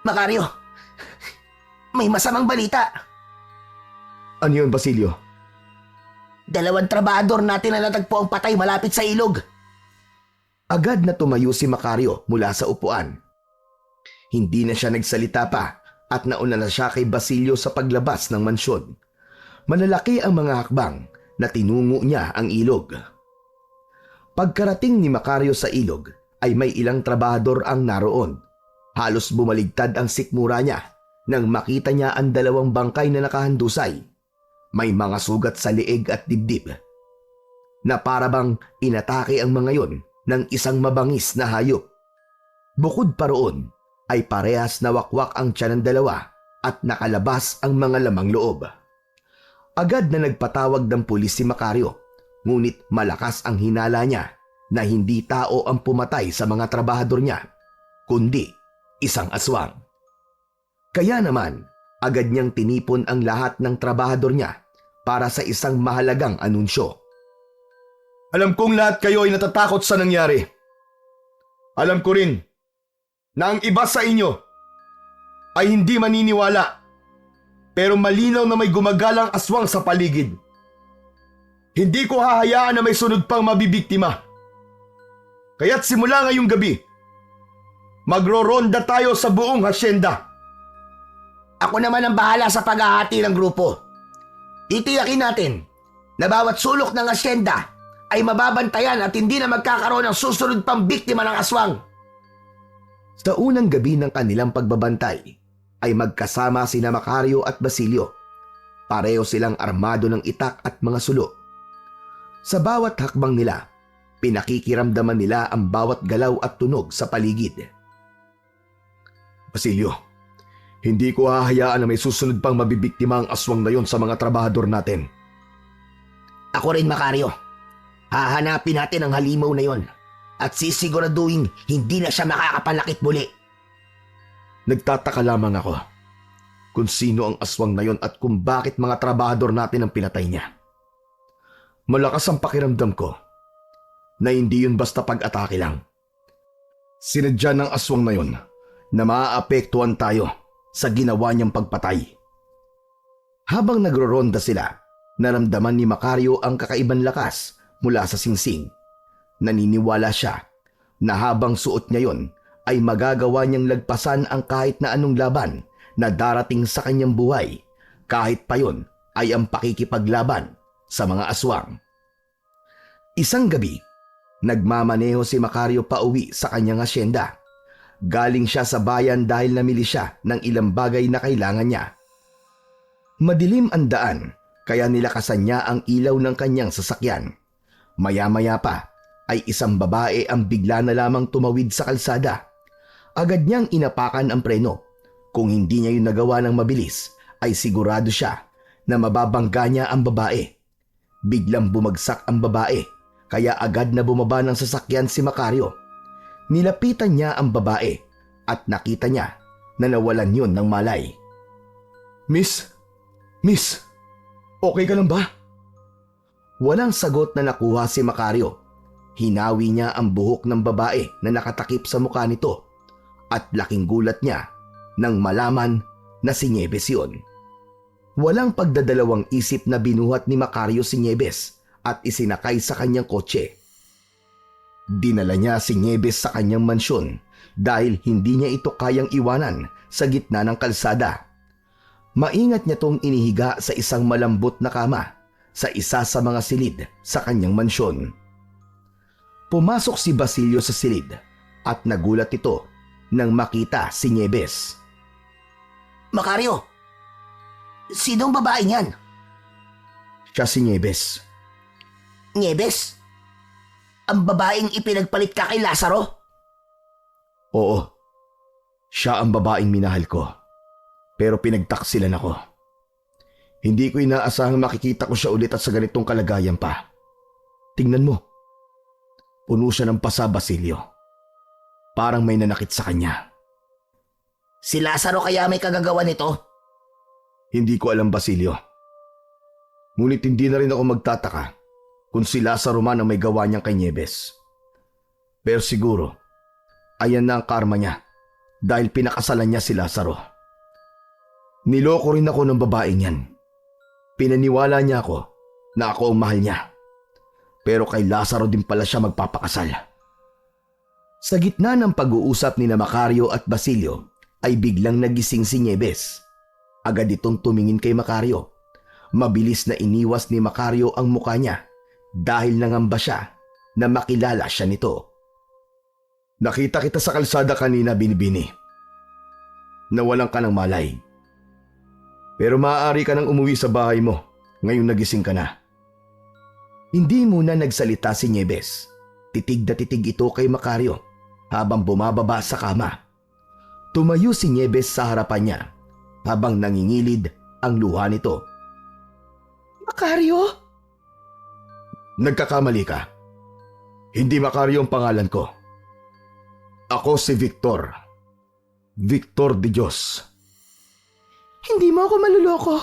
Macario, may masamang balita. Ano yun, Basilio? 2 trabahador natin na natagpo ang patay malapit sa ilog. Agad na tumayo si Macario mula sa upuan. Hindi na siya nagsalita pa at nauna na siya kay Basilio sa paglabas ng mansyon. Malalaki ang mga hakbang na tinungo niya ang ilog. Pagkarating ni Macario sa ilog ay may ilang trabahador ang naroon. Halos bumaligtad ang sikmura niya nang makita niya ang 2 bangkay na nakahandusay. May mga sugat sa liig at dibdib. Na parabang inatake ang mga yon ng isang mabangis na hayop. Bukod pa roon ay parehas na wakwak ang tiyan ng 2 at nakalabas ang mga lamang loob. Agad na nagpatawag ng pulis si Macario, ngunit malakas ang hinala niya na hindi tao ang pumatay sa mga trabahador niya, kundi isang aswang. Kaya naman, agad niyang tinipon ang lahat ng trabahador niya para sa isang mahalagang anunsyo. Alam kong lahat kayo ay natatakot sa nangyari. Alam ko rin na ang iba sa inyo ay hindi maniniwala, pero malinaw na may gumagalang aswang sa paligid. Hindi ko hahayaan na may sunod pang mabibiktima. Kaya't simula ngayong gabi, magro-ronda tayo sa buong hasyenda. Ako naman ang bahala sa paghahati ng grupo. Titiyakin natin na bawat sulok ng asyenda ay mababantayan at hindi na magkakaroon ng susunod pang biktima ng aswang. Sa unang gabi ng kanilang pagbabantay, ay magkasama sina Macario at Basilio. Pareho silang armado ng itak at mga sulo. Sa bawat hakbang nila, pinakikiramdaman nila ang bawat galaw at tunog sa paligid. Basilio, hindi ko hahayaan na may susunod pang mabibiktima ang aswang na yon sa mga trabahador natin. Ako rin, Macario. Hahanapin natin ang halimaw na yon at sisiguraduhin hindi na siya makakapanlakit muli. Nagtataka lamang ako kung sino ang aswang na yon at kung bakit mga trabahador natin ang pinatay niya. Malakas ang pakiramdam ko na hindi yun basta pag-atake lang. Sinadya ng aswang na yon na maaapektuhan tayo sa ginawa niyang pagpatay. Habang nagro-ronda sila, naramdaman ni Macario ang kakaibang lakas mula sa singsing. Naniniwala siya na habang suot niya yon ay magagawa niyang lagpasan ang kahit na anong laban na darating sa kanyang buhay, kahit pa yon ay ang pakikipaglaban sa mga aswang. Isang gabi, nagmamaneho si Macario pauwi sa kanyang asyenda. Galing siya sa bayan dahil namili siya ng ilang bagay na kailangan niya. Madilim ang daan, kaya nilakasan niya ang ilaw ng kanyang sasakyan. Maya-maya pa ay isang babae ang bigla na lamang tumawid sa kalsada. Agad niyang inapakan ang preno. Kung hindi niya yun nagawa ng mabilis, ay sigurado siya na mababangga niya ang babae. Biglang bumagsak ang babae, kaya agad na bumaba ng sasakyan si Macario. Nilapitan niya ang babae at nakita niya na nawalan yun ng malay. Miss, okay ka lang ba? Walang sagot na nakuha si Macario. Hinawi niya ang buhok ng babae na nakatakip sa mukha nito at laking gulat niya nang malaman na si Nieves yun. Walang pagdadalawang isip na binuhat ni Macario si Nieves at isinakay sa kanyang kotse. Dinala niya si Nieves sa kanyang mansyon dahil hindi niya ito kayang iwanan sa gitna ng kalsada. Maingat niya tong inihiga sa isang malambot na kama sa isa sa mga silid sa kanyang mansyon. Pumasok si Basilio sa silid at nagulat ito nang makita si Nieves. Macario, sinong babae niyan? Siya si Nieves. Nieves? Ang babaeng ipinagpalit ka kay Lazaro? Oo, siya ang babaeng minahal ko. Pero pinagtaksilan ako. Hindi ko inaasahang makikita ko siya ulit at sa ganitong kalagayan pa. Tingnan mo. Puno siya ng pasa, Basilio. Parang may nanakit sa kanya. Si Lazaro kaya may kagagawa nito? Hindi ko alam, Basilio. Ngunit hindi na rin ako magtataka kung si Lazaro man ang may gawa niyang kay Nieves. Pero siguro, ayan na ang karma niya dahil pinakasalan niya si Lazaro. Niloko rin ako ng babaeng yan. Pinaniwala niya ako na ako ang mahal niya. Pero kay Lazaro din pala siya magpapakasal. Sa gitna ng pag-uusap ni Macario at Basilio ay biglang nagising si Nieves. Agad itong tumingin kay Macario. Mabilis na iniwas ni Macario ang mukha niya dahil nangamba siya na makilala siya nito. Nakita kita sa kalsada kanina, Binibini. Nawalan ka ng malay. Pero maaari ka nang umuwi sa bahay mo ngayong nagising ka na. Hindi muna nagsalita si Nieves. Titig na titig ito kay Macario habang bumababa sa kama. Tumayo si Nieves sa harapan niya habang nangingilid ang luha nito. Macario? Nagkakamali ka. Hindi Macario ang pangalan ko. Ako si Victor. Victor de Dios. Hindi mo ako maluloko.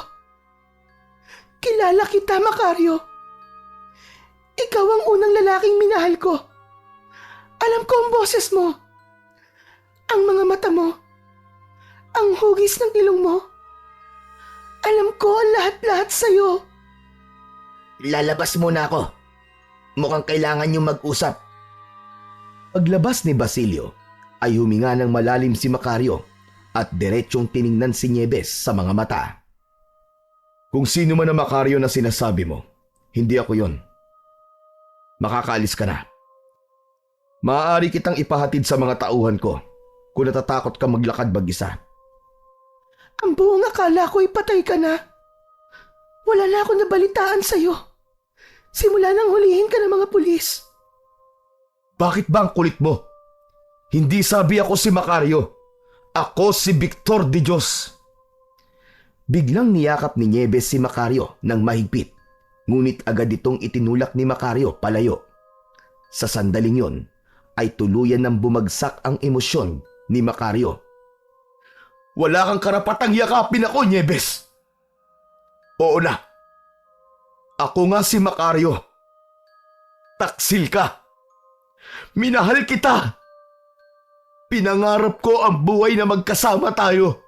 Kilala kita, Macario. Ikaw ang unang lalaking minahal ko. Alam ko ang boses mo. Ang mga mata mo. Ang hugis ng ilong mo. Alam ko ang lahat-lahat sa'yo. Lalabas muna ako. Mukhang kailangan niyong mag-usap. Paglabas ni Basilio ay huminga ng malalim si Macario at diretsyong tiningnan si Nieves sa mga mata. Kung sino man ang Macario na sinasabi mo, hindi ako yon. Makakaalis ka na. Maaari kitang ipahatid sa mga tauhan ko kung natatakot ka maglakad mag-isa. Ang buong akala ko ipatay ka na. Wala na akong nabalitaan sa'yo. Simula nang hulihin ka ng mga pulis. Bakit ba ang kulit mo? Hindi sabi ako si Macario. Ako si Victor de Dios. Biglang niyakap ni Nieves si Macario ng mahigpit, ngunit agad itong itinulak ni Macario palayo. Sa sandaling yon ay tuluyan ng bumagsak ang emosyon ni Macario. Wala kang karapatang yakapin ako, Nieves. Oo na. Ako nga si Macario. Taksil ka. Minahal kita. Pinangarap ko ang buhay na magkasama tayo.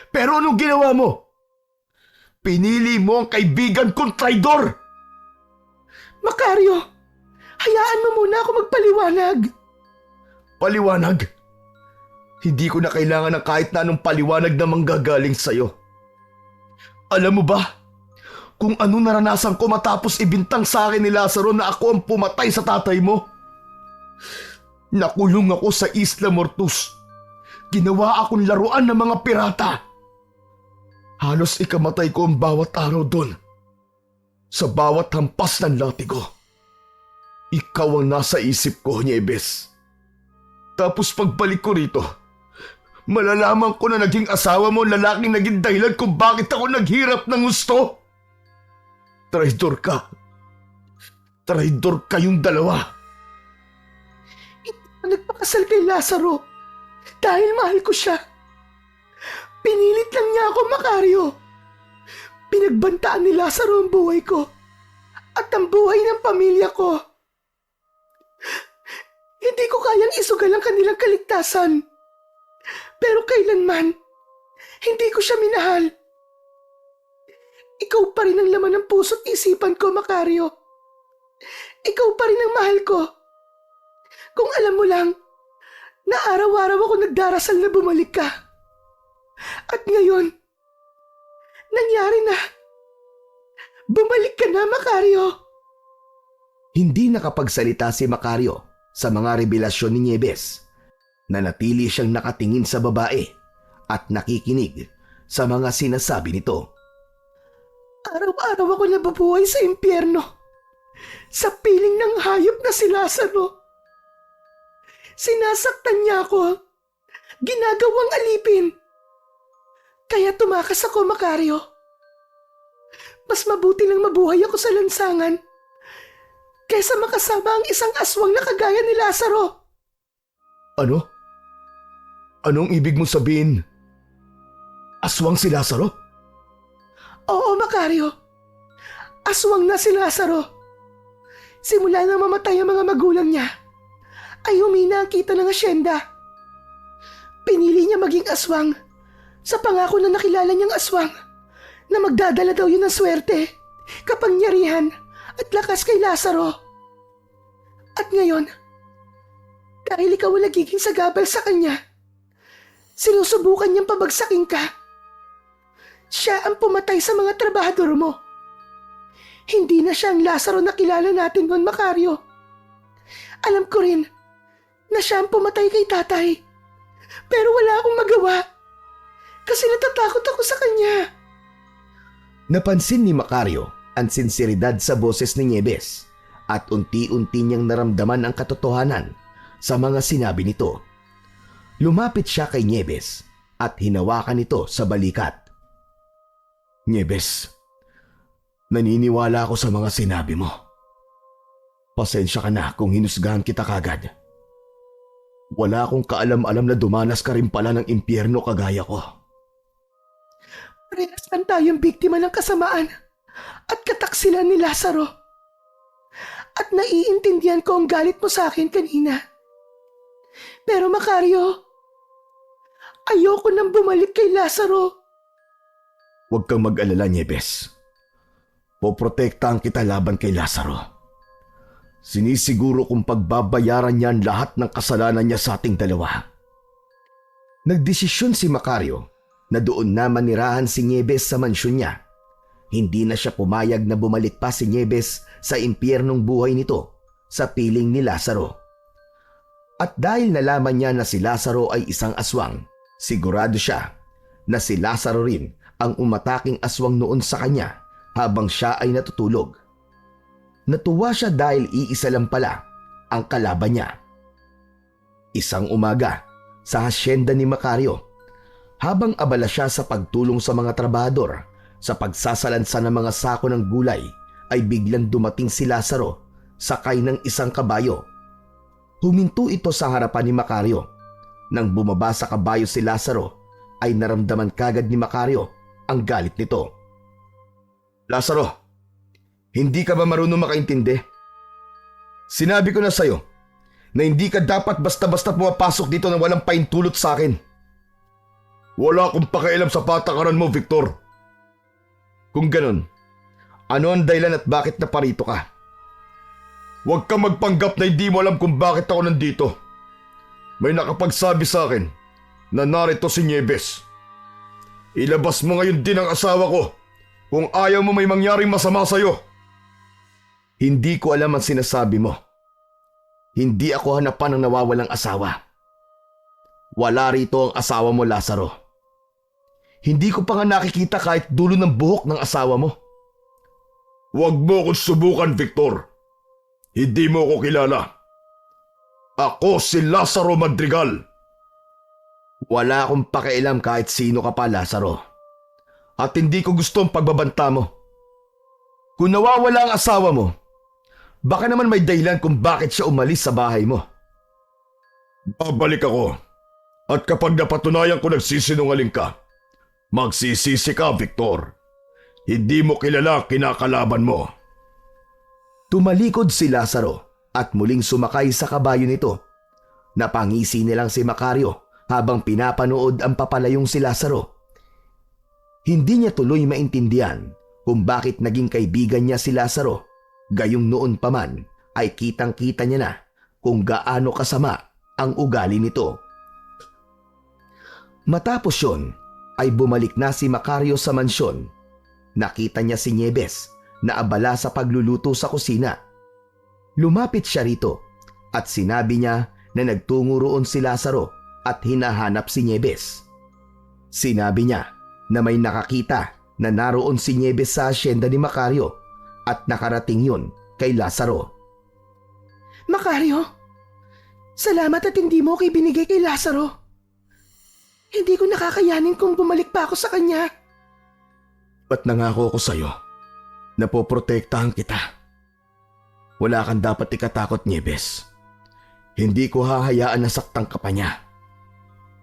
Pero anong ginawa mo? Pinili mo ang kaibigan kong traidor. Macario, hayaan mo muna ako magpaliwanag. Paliwanag? Hindi ko na kailangan ng kahit na anong paliwanag na manggagaling sa'yo. Alam mo ba kung ano naranasan ko matapos ibintang sa akin ni Lazaro na ako ang pumatay sa tatay mo? Nakulong ako sa Isla Mortus. Ginawa akong laruan ng mga pirata. Halos ikamatay ko ang bawat araw doon. Sa bawat hampas ng latigo. Ikaw ang nasa isip ko, Nieves. Tapos pagbalik ko rito, malalaman ko na naging asawa mo ang lalaking naging dahilan kung bakit ako naghirap ng gusto. Traidor ka. Traidor kayong dalawa. Nagpakasal kay Lazaro dahil mahal ko siya. Pinilit lang niya ako, Macario. Pinagbantaan ni Lazaro ang buhay ko at ang buhay ng pamilya ko. Hindi ko kayang isugal ang kanilang kaligtasan. Pero kailanman, hindi ko siya minahal. Ikaw pa rin ang laman ng puso't isipan ko, Macario. Ikaw pa rin ang mahal ko. Kung alam mo lang, na araw-araw ako nagdarasal na bumalik ka. At ngayon, nangyari na. Bumalik ka na, Macario. Hindi nakapagsalita si Macario sa mga revelasyon ni Nieves. Nanatili siyang nakatingin sa babae at nakikinig sa mga sinasabi nito. Araw-araw ako nabubuhay sa impyerno. Sa piling ng hayop na si Lazaro. Sinasaktan niya ako. Ginagawang alipin. Kaya tumakas ako, Macario. Mas mabuti lang mabuhay ako sa lansangan kaysa makasama ang isang aswang na kagaya ni Lazaro. Ano? Anong ibig mong sabihin? Aswang si Lazaro? Oo, Macario. Aswang na si Lazaro. Simula na mamatay ang mga magulang niya, ay humina ang kita ng asyenda. Pinili niya maging aswang sa pangako na nakilala niyang aswang na magdadala daw yun ng swerte, kapangyarihan at lakas kay Lazaro. At ngayon, dahil ikaw ang nagiging sagabal sa kanya, sinusubukan niyang pabagsakin ka. Siya ang pumatay sa mga trabahador mo. Hindi na siya ang Lazaro na kilala natin noon, Macario. Alam ko rin na siya ang pumatay kay tatay. Pero wala akong magawa kasi natatakot ako sa kanya. Napansin ni Macario ang sinseridad sa boses ni Nieves at unti-unti niyang naramdaman ang katotohanan sa mga sinabi nito. Lumapit siya kay Nieves at hinawakan ito sa balikat. Nieves, naniniwala ako sa mga sinabi mo. Pasensya ka na kung hinusgahan kita kagad. Wala akong kaalam-alam na dumanas ka rin pala ng impyerno kagaya ko. Parehas man tayong biktima ng kasamaan at kataksilan ni Lazaro. At naiintindihan ko ang galit mo sa akin kanina. Pero Macario, ayoko nang bumalik kay Lazaro. Huwag kang mag-alala, Nieves. Poprotektahan kita laban kay Lazaro. Sinisiguro kong pagbabayaran niya ang lahat ng kasalanan niya sa ating dalawa. Nagdesisyon si Macario na doon na manirahan si Nieves sa mansyon niya. Hindi na siya pumayag na bumalik pa si Nieves sa impyernong buhay nito sa piling ni Lazaro. At dahil nalaman niya na si Lazaro ay isang aswang, sigurado siya na si Lazaro rin ang umataking aswang noon sa kanya habang siya ay natutulog. Natuwa siya dahil iisa lang pala ang kalaban niya. Isang umaga sa hasyenda ni Macario, habang abala siya sa pagtulong sa mga trabahador sa pagsasalansan ng mga sako ng gulay, ay biglang dumating si Lazaro sakay ng isang kabayo. Huminto ito sa harapan ni Macario. Nang bumaba sa kabayo si Lazaro, ay naramdaman kagad ni Macario ang galit nito. Lazaro, hindi ka ba marunong makaintindi? Sinabi ko na sa'yo na hindi ka dapat basta-basta pumapasok dito nang walang paintulot sa akin. Wala akong pakialam sa patakaran mo, Victor. Kung ganun, ano ang dahilan at bakit naparito ka? Huwag kang magpanggap na hindi mo alam kung bakit ako nandito. May nakapagsabi sa akin na narito si Nieves. Ilabas mo ngayon din ang asawa ko kung ayaw mo may mangyaring masama sa'yo. Hindi ko alam ang sinasabi mo. Hindi ako hanapan ng nawawalang asawa. Wala rito ang asawa mo, Lazaro. Hindi ko pa nga nakikita kahit dulo ng buhok ng asawa mo. Huwag mo akong subukan, Victor. Hindi mo ako kilala. Ako si Lazaro Madrigal. Wala akong pakialam kahit sino ka pa, Lazaro. At hindi ko gusto ang pagbabanta mo. Kung nawawala ang asawa mo, baka naman may dahilan kung bakit siya umalis sa bahay mo. Babalik ako. At kapag napatunayan ko nagsisinungaling ka, magsisisi ka, Victor. Hindi mo kilala ang kinakalaban mo. Tumalikod si Lazaro at muling sumakay sa kabayo nito. Napangisi nilang si Macario habang pinapanood ang papalayong si Lazaro. Hindi niya tuloy maintindihan kung bakit naging kaibigan niya si Lazaro. Gayong noon pa man ay kitang-kita niya na kung gaano kasama ang ugali nito. Matapos yun, ay bumalik na si Macario sa mansyon. Nakita niya si Nieves na abala sa pagluluto sa kusina. Lumapit siya rito at sinabi niya na nagtungo roon si Lazaro at hinahanap si Nieves. Sinabi niya na may nakakita na naroon si Nieves sa asyenda ni Macario at nakarating yun kay Lazaro. Macario, salamat at hindi mo ko ibinigay kay Lazaro. Hindi ko nakakayanin kung bumalik pa ako sa kanya. At nangako ko sa'yo na poprotektahan kita. Wala kang dapat ikatakot, Nieves. Hindi ko hahayaan na saktan ka pa niya.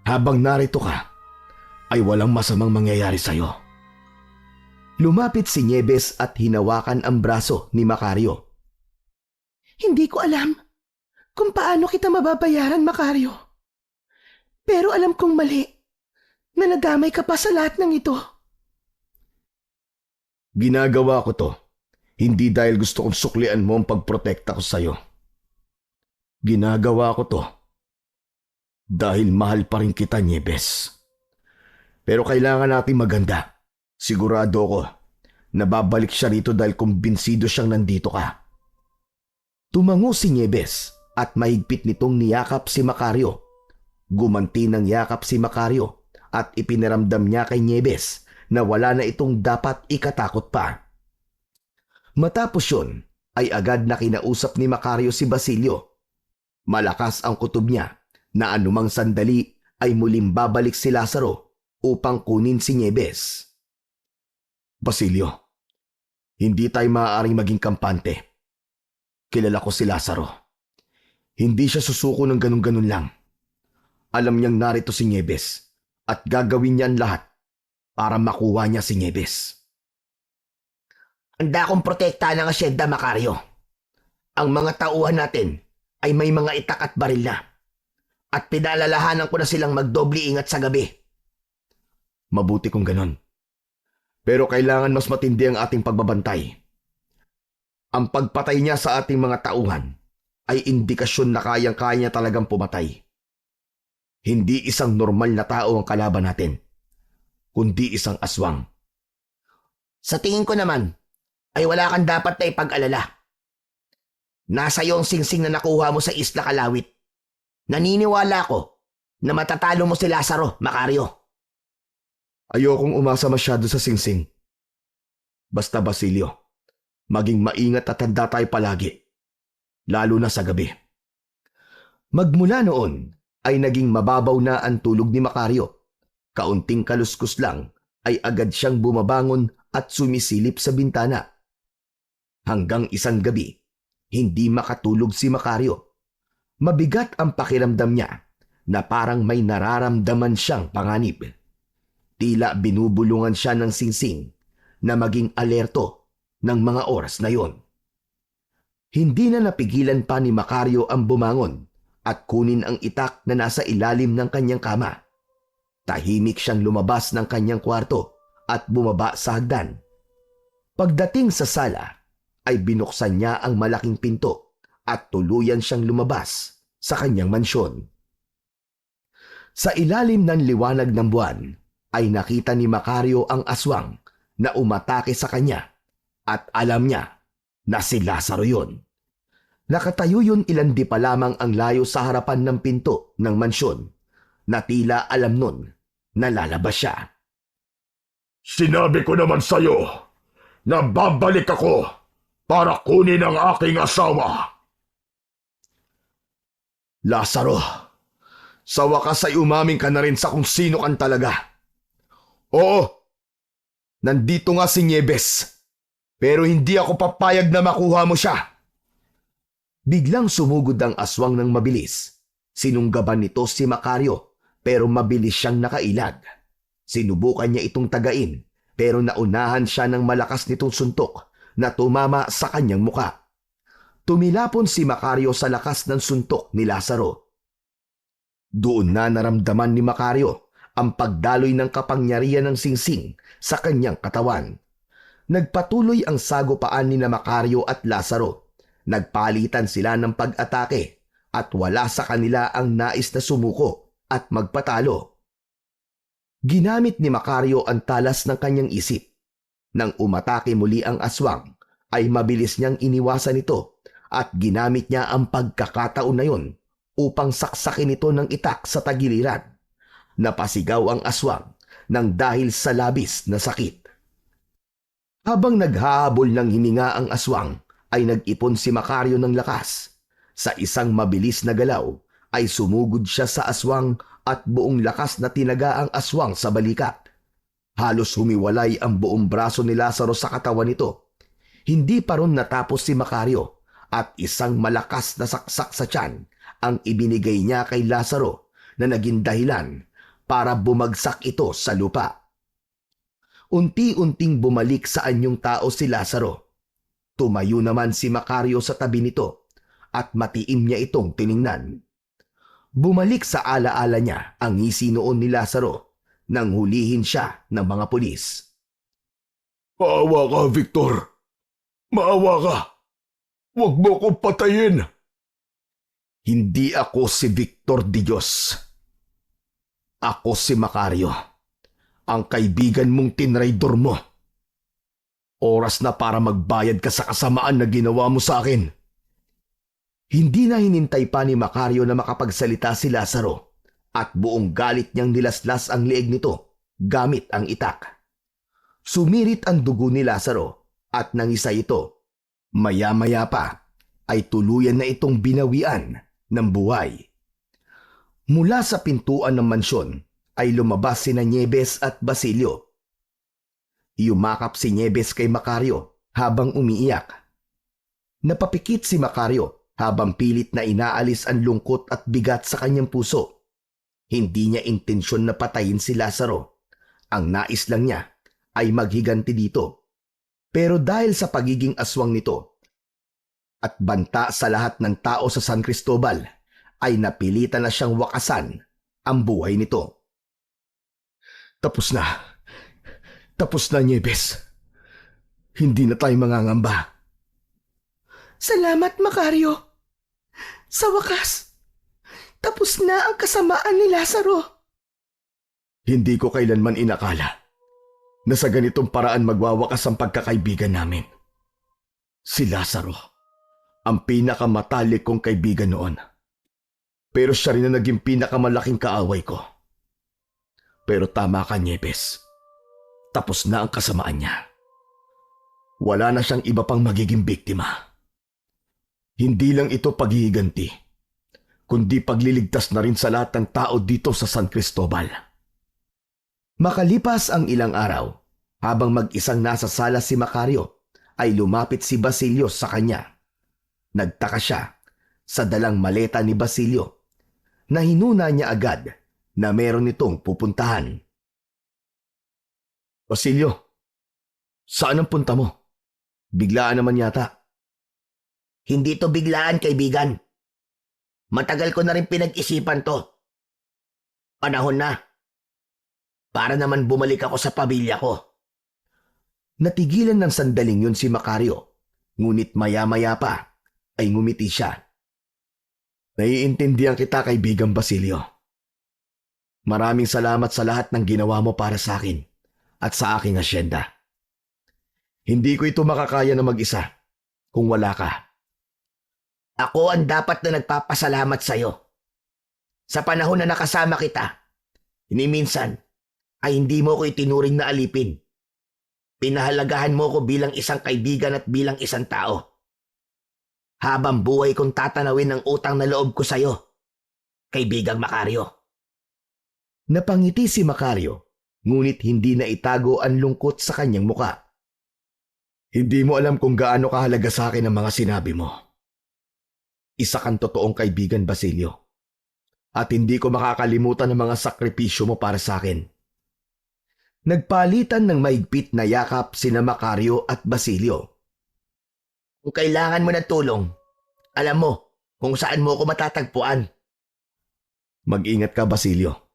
Habang narito ka, ay walang masamang mangyayari sa'yo. Lumapit si Nieves at hinawakan ang braso ni Macario. Hindi ko alam kung paano kita mababayaran, Macario. Pero alam kong mali na nadamay ka pa sa lahat ng ito. Ginagawa ko to, hindi dahil gusto kong suklian mo ang pagprotekta ko sa'yo. Ginagawa ko to dahil mahal pa rin kita, Nieves. Pero kailangan natin maganda. Sigurado ko na babalik siya rito dahil kumbinsido siyang nandito ka. Tumango si Nieves at mahigpit nitong niyakap si Macario. Gumanti ng yakap si Macario at ipiniramdam niya kay Nieves na wala na itong dapat ikatakot pa. Matapos yun, ay agad na kinausap ni Macario si Basilio. Malakas ang kutob niya na anumang sandali ay muling babalik si Lazaro upang kunin si Nieves. Basilio, hindi tayo maaaring maging kampante. Kilala ko si Lazaro. Hindi siya susuko ng ganun-ganun lang. Alam niyang narito si Nieves at gagawin niya ang lahat para makuha niya si Nieves. Handa akong protektahan ng asyenda, Macario. Ang mga tauhan natin ay may mga itak at baril na. At pinalalahanan ko na silang magdobli ingat sa gabi. Mabuti kung ganon. Pero kailangan mas matindi ang ating pagbabantay. Ang pagpatay niya sa ating mga tauhan ay indikasyon na kayang-kaya niya talagang pumatay. Hindi isang normal na tao ang kalaban natin, kundi isang aswang. Sa tingin ko naman, ay wala kang dapat na ipag-alala. Nasa iyo ang singsing na nakuha mo sa Isla Kalawit. Naniniwala ko na matatalo mo si Lazaro, Macario. Ayokong umasa masyado sa singsing. Basta Basilio, maging maingat at handa tayo palagi, lalo na sa gabi. Magmula noon ay naging mababaw na ang tulog ni Macario. Kaunting kaluskus lang ay agad siyang bumabangon at sumisilip sa bintana. Hanggang isang gabi, hindi makatulog si Macario. Mabigat ang pakiramdam niya na parang may nararamdaman siyang panganib. Tila binubulungan siya ng singsing na maging alerto ng mga oras na yon. Hindi na napigilan pa ni Macario ang bumangon at kunin ang itak na nasa ilalim ng kanyang kama. Tahimik siyang lumabas ng kanyang kwarto at bumaba sa hagdan. Pagdating sa sala, ay binuksan niya ang malaking pinto at tuluyan siyang lumabas sa kanyang mansyon. Sa ilalim ng liwanag ng buwan, ay nakita ni Macario ang aswang na umatake sa kanya at alam niya na si Lazaro yun. Nakatayo yun ilan di pa lamang ang layo sa harapan ng pinto ng mansyon na tila alam nun na lalabas siya. Sinabi ko naman sa'yo na babalik ako para kunin ang aking asawa. Lazaro, sa wakas ay umamin ka na rin sa kung sino kang talaga. Oo, nandito nga si Nieves, pero hindi ako papayag na makuha mo siya. Biglang sumugod ang aswang ng mabilis. Sinunggaban nito si Macario, pero mabilis siyang nakailag. Sinubukan niya itong tagain, pero naunahan siya ng malakas nitong suntok na tumama sa kanyang muka. tumilapon si Macario sa lakas ng suntok ni Lazaro. Doon na naramdaman ni Macario ang pagdaloy ng kapangyarihan ng singsing sa kanyang katawan. Nagpatuloy ang sagupaan ni Macario at Lazaro. Nagpalitan sila ng pag-atake at wala sa kanila ang nais na sumuko at magpatalo. Ginamit ni Macario ang talas ng kanyang isip. Nang umatake muli ang aswang, ay mabilis niyang iniwasan ito at ginamit niya ang pagkakataon na yon upang saksakin ito ng itak sa tagiliran. Napasigaw ang aswang nang dahil sa labis na sakit. Habang naghahabol ng hininga ang aswang, ay nag-ipon si Macario ng lakas. Sa isang mabilis na galaw, ay sumugod siya sa aswang at buong lakas na tinaga ang aswang sa balikat. Halos humiwalay ang buong braso ni Lazaro sa katawan nito. Hindi pa ron natapos si Macario at isang malakas na saksak sa tiyan ang ibinigay niya kay Lazaro na naging dahilan para bumagsak ito sa lupa. Unti-unting bumalik sa anyong tao si Lazaro. Tumayo naman si Macario sa tabi nito at matiim niya itong tiningnan. Bumalik sa alaala niya ang ngisi noon ni Lazaro nang hulihin siya ng mga pulis. Maawa ka, Victor. Maawa ka. Huwag mo kong patayin. Hindi ako si Victor de Dios. Ako si Macario, ang kaibigan mong tinraidor mo. Oras na para magbayad ka sa kasamaan na ginawa mo sa akin. Hindi na hinintay pa ni Macario na makapagsalita si Lazaro at buong galit niyang nilaslas ang leeg nito gamit ang itak. Sumirit ang dugo ni Lazaro at nangisa ito. Maya-maya pa ay tuluyan na itong binawian ng buhay. Mula sa pintuan ng mansyon ay lumabas sina Nieves at Basilio. Yumakap si Nieves kay Macario habang umiiyak. Napapikit si Macario habang pilit na inaalis ang lungkot at bigat sa kanyang puso. Hindi niya intensyon na patayin si Lazaro. Ang nais lang niya ay maghiganti dito. Pero dahil sa pagiging aswang nito at banta sa lahat ng tao sa San Cristobal, ay napilitan na siyang wakasan ang buhay nito. Tapos na. Tapos na, Nieves. Hindi na tayo mangangamba. Salamat, Macario. Sa wakas, tapos na ang kasamaan ni Lazaro. Hindi ko kailanman inakala na sa ganitong paraan magwawakas ang pagkakaibigan namin. Si Lazaro, ang pinakamatalik kong kaibigan noon. Pero siya rin na naging pinakamalaking kaaway ko. Pero tama ka, Nieves. Tapos na ang kasamaan niya. Wala na siyang iba pang magiging biktima. Hindi lang ito paghihiganti, kundi pagliligtas na rin sa lahat ng tao dito sa San Cristobal. Makalipas ang ilang araw, habang mag-isang nasa sala si Macario, ay lumapit si Basilio sa kanya. Nagtaka siya sa dalang maleta ni Basilio na hinuna niya agad na meron itong pupuntahan. Basilio, saan ang punta mo? Biglaan naman yata. Hindi to biglaan, kaibigan. Matagal ko na rin pinag-isipan to. Panahon na. Para naman bumalik ako sa pamilya ko. Natigilan ng sandaling yun si Macario, ngunit maya-maya pa ay ngumiti siya. Naiintindihan kita, kaibigang Basilio. Maraming salamat sa lahat ng ginawa mo para sa akin at sa aking asyenda. Hindi ko ito makakaya na mag-isa kung wala ka. Ako ang dapat na nagpapasalamat sa'yo. Sa panahon na nakasama kita, hiniminsan ay hindi mo ko itinuring na alipin. Pinahalagahan mo ko bilang isang kaibigan at bilang isang tao. Habang buhay kong tatanawin ang utang na loob ko sa'yo, kaibigang Macario. Napangiti si Macario, ngunit hindi na itago ang lungkot sa kanyang muka. Hindi mo alam kung gaano kahalaga sa akin ang mga sinabi mo. Isa kang totoong kaibigan, Basilio. At hindi ko makakalimutan ang mga sakripisyo mo para sa akin. Nagpalitan ng maigpit na yakap sina Macario at Basilio. Kung kailangan mo ng tulong, Alam mo kung saan mo ako matatagpuan. Mag-ingat ka, Basilio.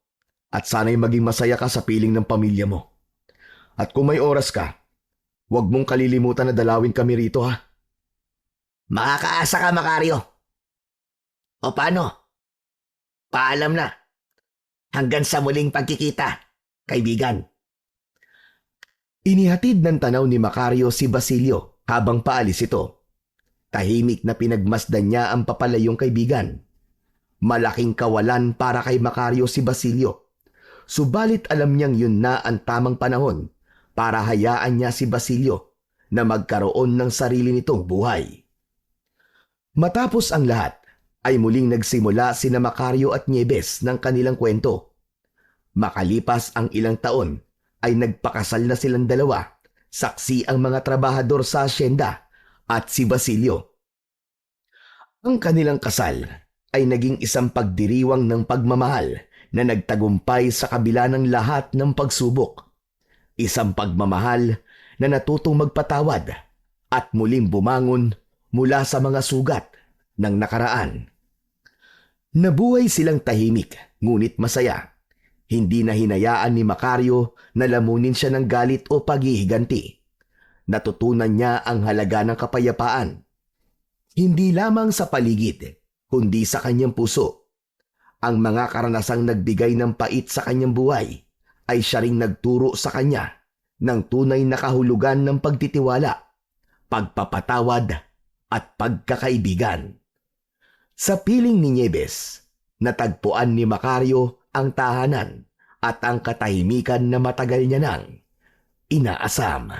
At sana'y maging masaya ka sa piling ng pamilya mo. At kung may oras ka, huwag mong kalilimutan na dalawin kami rito, ha? Makakaasa ka, Macario. O paano? Paalam na. Hanggang sa muling pagkikita, kaibigan. Inihatid ng tanaw ni Macario si Basilio habang paalis ito. Tahimik na pinagmasdan niya ang papalayong kaibigan. Malaking kawalan para kay Macario si Basilio. Subalit alam niyang yun na ang tamang panahon para hayaan niya si Basilio na magkaroon ng sarili nitong buhay. Matapos ang lahat, ay muling nagsimula sina Macario at Nieves ng kanilang kwento. Makalipas ang ilang taon, ay nagpakasal na silang dalawa, saksi ang mga trabahador sa asyenda at si Basilio. Ang kanilang kasal ay naging isang pagdiriwang ng pagmamahal na nagtagumpay sa kabila ng lahat ng pagsubok. Isang pagmamahal na natutong magpatawad at muling bumangon mula sa mga sugat ng nakaraan. Nabuhay silang tahimik ngunit masaya. Hindi na hinayaan ni Macario na lamunin siya ng galit o paghihiganti. Natutunan niya ang halaga ng kapayapaan. Hindi lamang sa paligid, kundi sa kanyang puso. Ang mga karanasang nagbigay ng pait sa kanyang buhay ay siya ring nagturo sa kanya ng tunay na kahulugan ng pagtitiwala, pagpapatawad at pagkakaibigan. Sa piling ni Nieves, natagpuan ni Macario ang tahanan at ang katahimikan na matagal niya nang inaasam.